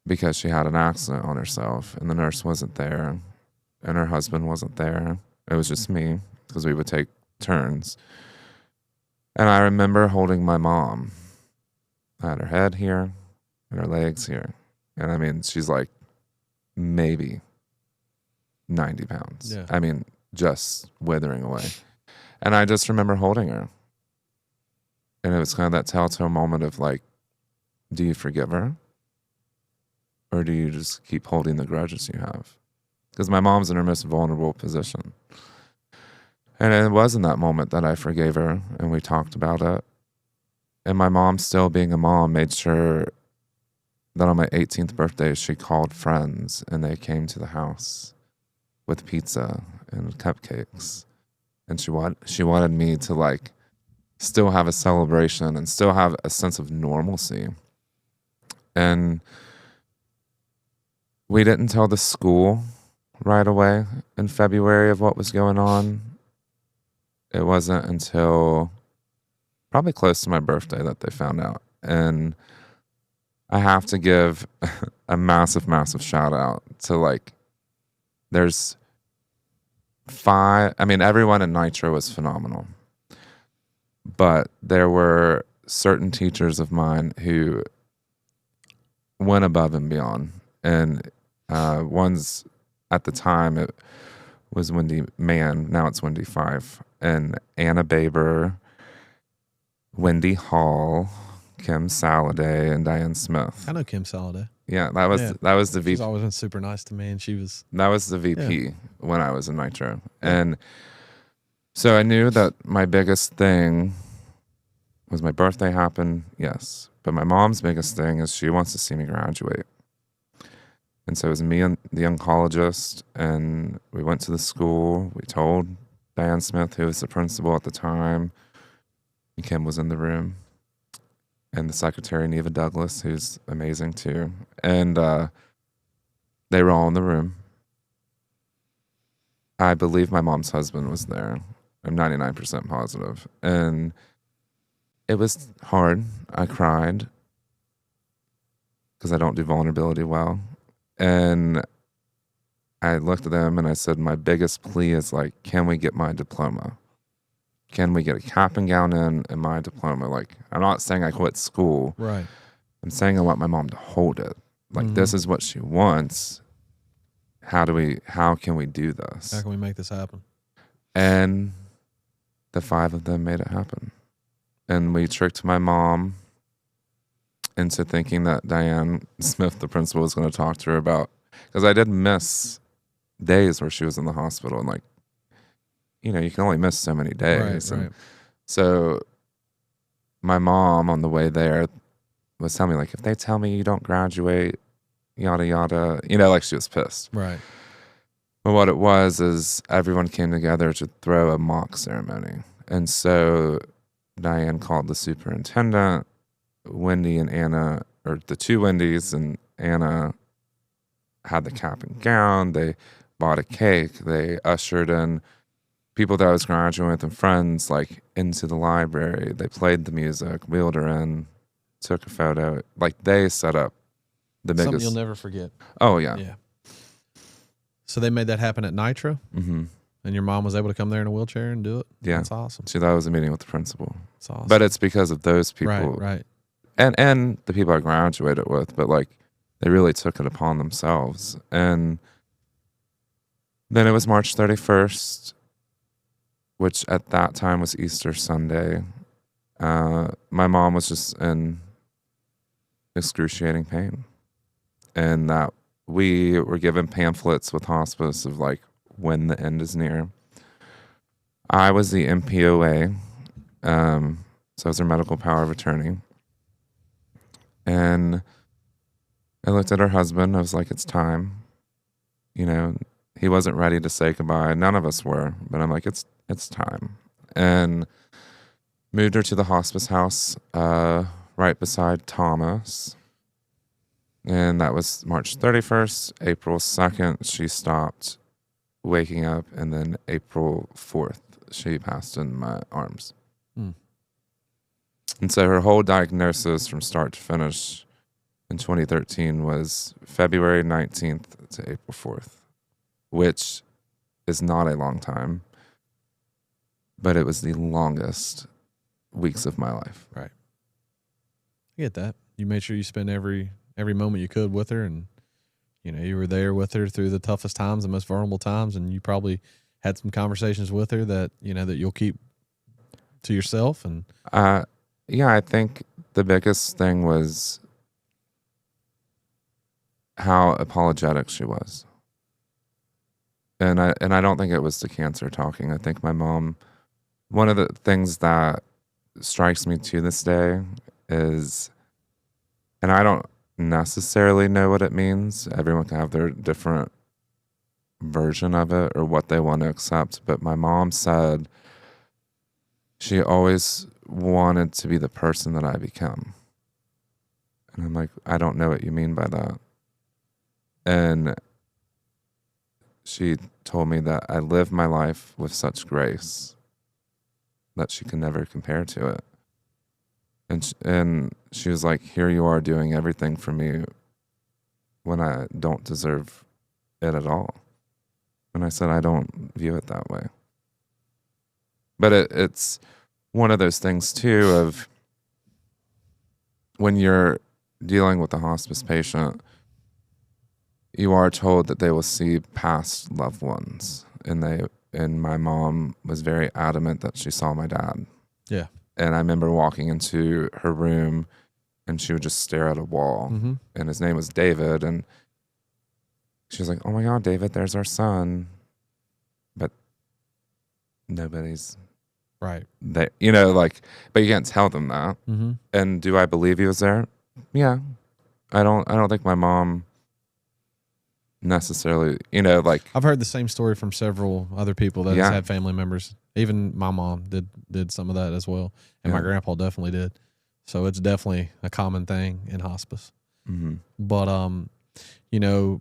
because she had an accident on herself, and the nurse wasn't there and her husband wasn't there. It was just me because we would take turns. And I remember holding my mom. I had her head here and her legs here. And I mean, she's like maybe 90 pounds.
Yeah.
I mean, just withering away. And I just remember holding her. And it was kind of that telltale moment of like, do you forgive her? Or do you just keep holding the grudges you have? Because my mom's in her most vulnerable position. And it was in that moment that I forgave her and we talked about it. And my mom, still being a mom, made sure that on my 18th birthday, she called friends and they came to the house with pizza and cupcakes. And she wanted me to like still have a celebration and still have a sense of normalcy. And we didn't tell the school right away in February of what was going on. It wasn't until probably close to my birthday that they found out. And I have to give a massive, massive shout out to like, there's everyone in Nitro was phenomenal. But there were certain teachers of mine who went above and beyond. And one's at the time, it was Wendy Mann. Now it's Wendy Fife. And Anna Baber, Wendy Hall, Kim Saladay, and Diane Smith.
I know Kim Saladay.
Yeah, that was the VP.
She's always been super nice to me, and
that was the VP when I was in Nitro. And so I knew that my biggest thing was my birthday happened, yes. But my mom's biggest thing is she wants to see me graduate. And so it was me and the oncologist, and we went to the school. We told Diane Smith, who was the principal at the time, and Kim was in the room, and the secretary, Neva Douglas, who's amazing too. And they were all in the room. I believe my mom's husband was there. I'm 99% positive. And it was hard. I cried because I don't do vulnerability well. And I looked at them and I said, my biggest plea is like, can we get my diploma? Can we get a cap and gown in and my diploma? Like, I'm not saying I quit school.
Right.
I'm saying I want my mom to hold it. Like, this is what she wants. How can we do this?
How can we make this happen?
And the 5 of them made it happen. And we tricked my mom into thinking that Diane Smith, the principal, was going to talk to her about, because I did miss days where she was in the hospital, and like you know, you can only miss so many days.
Right.
And so my mom on the way there was telling me, like, if they tell me you don't graduate, yada, yada, you know, like she was pissed.
Right.
But what it was is everyone came together to throw a mock ceremony. And so Diane called the superintendent, Wendy and Anna, or the two Wendys and Anna had the cap and gown. They bought a cake. They ushered in people that I was graduating with and friends, like, into the library. They played the music, wheeled her in, took a photo. Like, they set up the biggest.
Something you'll never forget.
Oh, yeah.
Yeah. So they made that happen at Nitro?
Mm-hmm.
And your mom was able to come there in a wheelchair and do it?
Yeah.
That's awesome.
So that was a meeting with the principal.
That's awesome.
But it's because of those people.
Right.
And the people I graduated with, but, like, they really took it upon themselves. And then it was March 31st, which at that time was Easter Sunday. My mom was just in excruciating pain. And that we were given pamphlets with hospice of, like, when the end is near. I was the MPOA, so I was her medical power of attorney. And I looked at her husband. I was like, it's time. You know, he wasn't ready to say goodbye. None of us were. But I'm like, it's time. And moved her to the hospice house right beside Thomas. And that was March 31st. April 2nd, she stopped waking up. And then April 4th, she passed in my arms. And so her whole diagnosis from start to finish in 2013 was February 19th to April 4th, which is not a long time, but it was the longest weeks of my life.
Right. I get that. You made sure you spent every moment you could with her, and, you know, you were there with her through the toughest times, the most vulnerable times, and you probably had some conversations with her that, you know, that you'll keep to yourself. And
yeah, I think the biggest thing was how apologetic she was. And I don't think it was the cancer talking. I think my mom, one of the things that strikes me to this day is, and I don't necessarily know what it means. Everyone can have their different version of it or what they want to accept. But my mom said she always wanted to be the person that I become. And I'm like, I don't know what you mean by that. And she told me that I live my life with such grace that she can never compare to it. And she was like, here you are doing everything for me when I don't deserve it at all. And I said, I don't view it that way. But it's one of those things, too, of when you're dealing with a hospice patient, you are told that they will see past loved ones. And my mom was very adamant that she saw my dad.
yeah.
And I remember walking into her room and she would just stare at a wall.
Mm-hmm.
And his name was David. And she was like, oh my God, David, there's our son. But nobody's
Right.
there, you know, like, but you can't tell them that.
Mm-hmm.
And do I believe he was there? Yeah. I don't think my mom necessarily, you know, like,
I've heard the same story from several other people that has had family members. Even my mom did some of that as well, and my grandpa definitely did. So it's definitely a common thing in hospice.
mm-hmm.
But you know,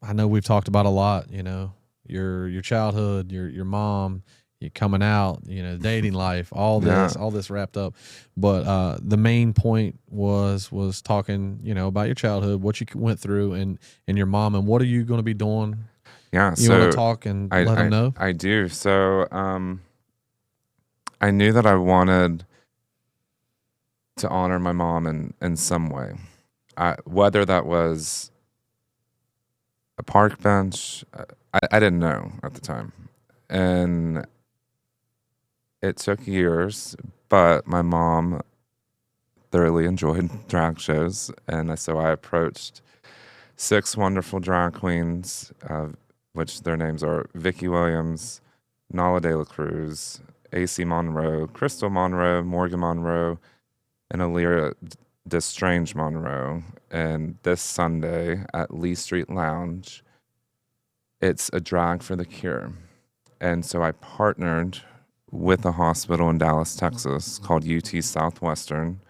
I know we've talked about a lot. You know, your childhood, your mom, you coming out, you know, dating life, all this wrapped up. But the main point was talking, you know, about your childhood, what you went through, and your mom, and what are you going to be doing.
Yeah,
you want to talk and let them know?
I do. So I knew that I wanted to honor my mom in some way. Whether that was a park bench, I didn't know at the time. And it took years, but my mom thoroughly enjoyed drag shows. And so I approached 6 wonderful drag queens, which their names are Vicki Williams, Nala de la Cruz, AC Monroe, Crystal Monroe, Morgan Monroe, and Alira Destrange Monroe. And this Sunday at Lee Street Lounge, it's a drag for the cure. And so I partnered with a hospital in Dallas, Texas called UT Southwestern.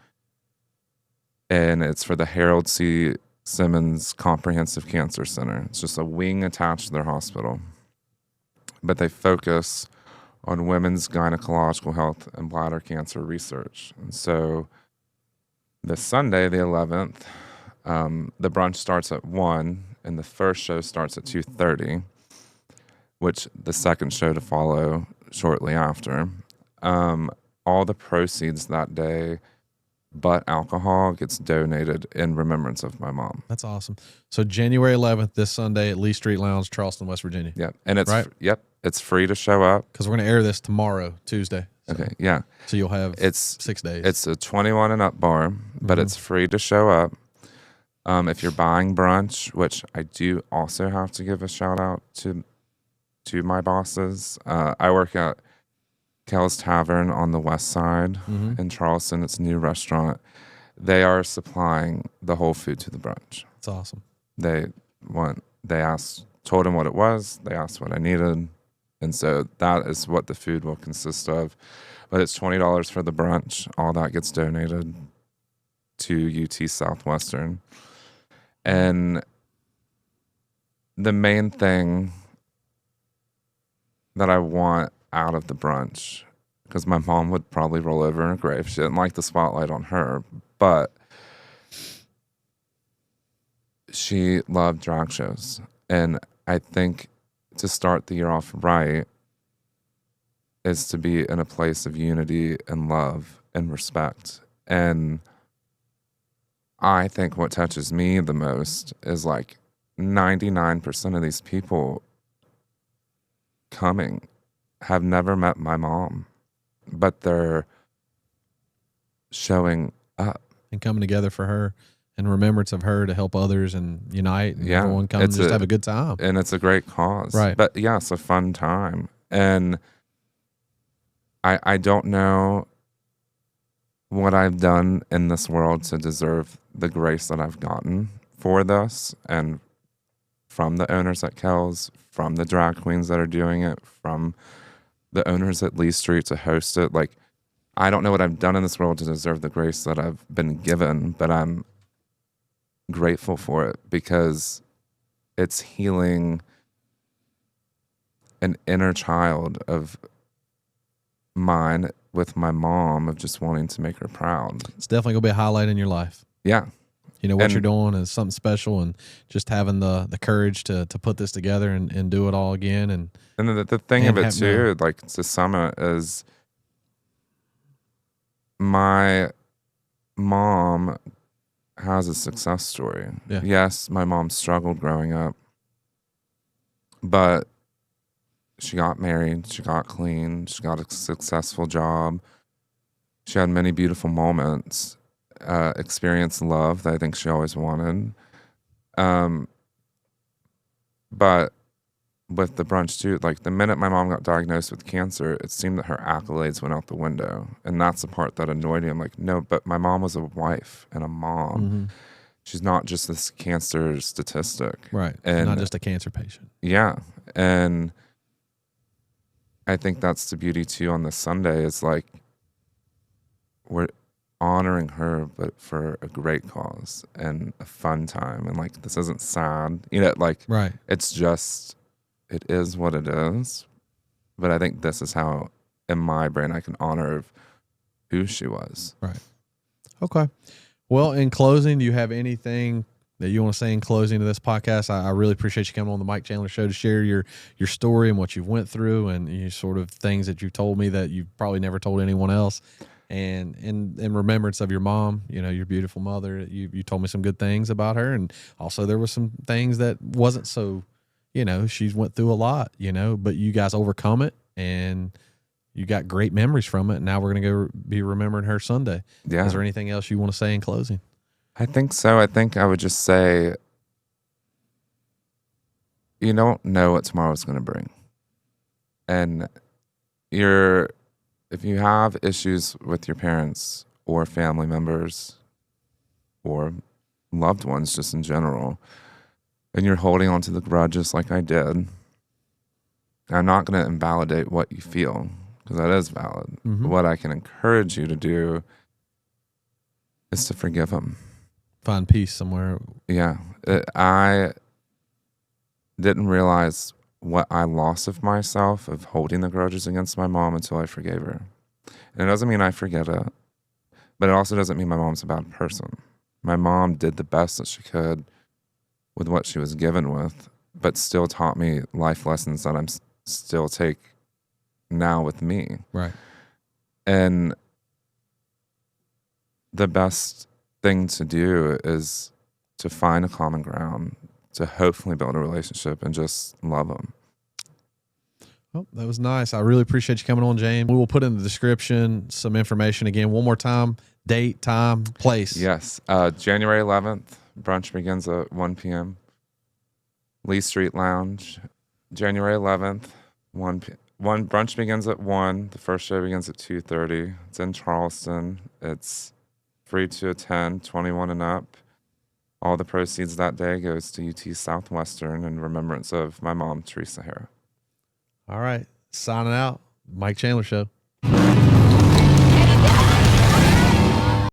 And it's for the Harold C. Simmons Comprehensive Cancer Center. It's just a wing attached to their hospital. But they focus on women's gynecological health and bladder cancer research. And so this Sunday, the 11th, the brunch starts at 1, and the first show starts at 2:30, which the second show to follow shortly after. All the proceeds that day, but alcohol, gets donated in remembrance of my mom.
That's awesome. So January 11th, this Sunday at Lee Street Lounge, Charleston, West Virginia.
Yep, and it's
right?
It's free to show up.
Because we're going to air this tomorrow, Tuesday. So,
okay, yeah.
So you'll have 6 days.
It's a 21 and up bar, but it's free to show up. If you're buying brunch, which I do also have to give a shout out to my bosses. I work at Kel's Tavern on the west side in Charleston. It's a new restaurant. They are supplying the whole food to the brunch.
That's awesome.
Told them what it was. They asked what I needed. And so that is what the food will consist of. But it's $20 for the brunch. All that gets donated to UT Southwestern. And the main thing that I want out of the brunch, because my mom would probably roll over in her grave. She didn't like the spotlight on her, but she loved drag shows. And I think to start the year off right is to be in a place of unity and love and respect. And I think what touches me the most is like 99% of these people coming have never met my mom, but they're showing up
and coming together for her in remembrance of her to help others and unite and everyone come and just have a good time.
And it's a great cause.
Right.
But yeah, it's a fun time. And I don't know what I've done in this world to deserve the grace that I've gotten for this, and from the owners at Kel's, from the drag queens that are doing it, from the owners at Lee Street to host it. Like, I don't know what I've done in this world to deserve the grace that I've been given, but I'm grateful for it because it's healing an inner child of mine with my mom of just wanting to make her proud.
It's definitely gonna be a highlight in your life.
Yeah.
You know, what you're doing is something special, and just having the courage to put this together and do it all again. And
the thing of it too, like to sum it, is my mom has a success story.
Yeah.
Yes, my mom struggled growing up, but she got married, she got clean, she got a successful job. She had many beautiful moments, experienced love that I think she always wanted. But with the brunch too, like the minute my mom got diagnosed with cancer, it seemed that her accolades went out the window. And that's the part that annoyed me. I'm like, no, but my mom was a wife and a mom. She's not just this cancer statistic.
Right.
And
not just a cancer patient.
Yeah. And I think that's the beauty too on this Sunday, is like we're honoring her, but for a great cause and a fun time. And like, this isn't sad, you know, like,
right.
It's just, it is what it is. But I think this is how in my brain I can honor who she was.
Right. Okay. Well, in closing, do you have anything that you want to say in closing to this podcast? I really appreciate you coming on the Mike Chandler Show to share your story and what you've went through, and you sort of things that you've told me that you've probably never told anyone else. And in remembrance of your mom, you know, your beautiful mother, you told me some good things about her. And also there were some things that wasn't so, you know, she's went through a lot, you know, but you guys overcome it and you got great memories from it. And now we're going to go be remembering her Sunday.
Yeah.
Is there anything else you want to say in closing?
I think so. I think I would just say, you don't know what tomorrow's going to bring. And if you have issues with your parents or family members or loved ones just in general, and you're holding on to the grudges like I did, I'm not going to invalidate what you feel because that is valid.
Mm-hmm.
What I can encourage you to do is to forgive them.
Find peace somewhere.
Yeah. I didn't realize what I lost of myself of holding the grudges against my mom until I forgave her. And it doesn't mean I forget it, but it also doesn't mean my mom's a bad person. My mom did the best that she could with what she was given with, but still taught me life lessons that I'm still take now with me.
Right.
And the best thing to do is to find a common ground, to hopefully build a relationship and just love them.
Oh, that was nice. I really appreciate you coming on, James. We will put in the description some information again. One more time, date, time, place.
Yes. January 11th, brunch begins at 1 p.m. Lee Street Lounge. January 11th, 1 brunch begins at 1. The first show begins at 2:30. It's in Charleston. It's free to attend, 21 and up. All the proceeds that day goes to UT Southwestern in remembrance of my mom, Teresa Hara.
All right. Signing out. Mike Chandler Show.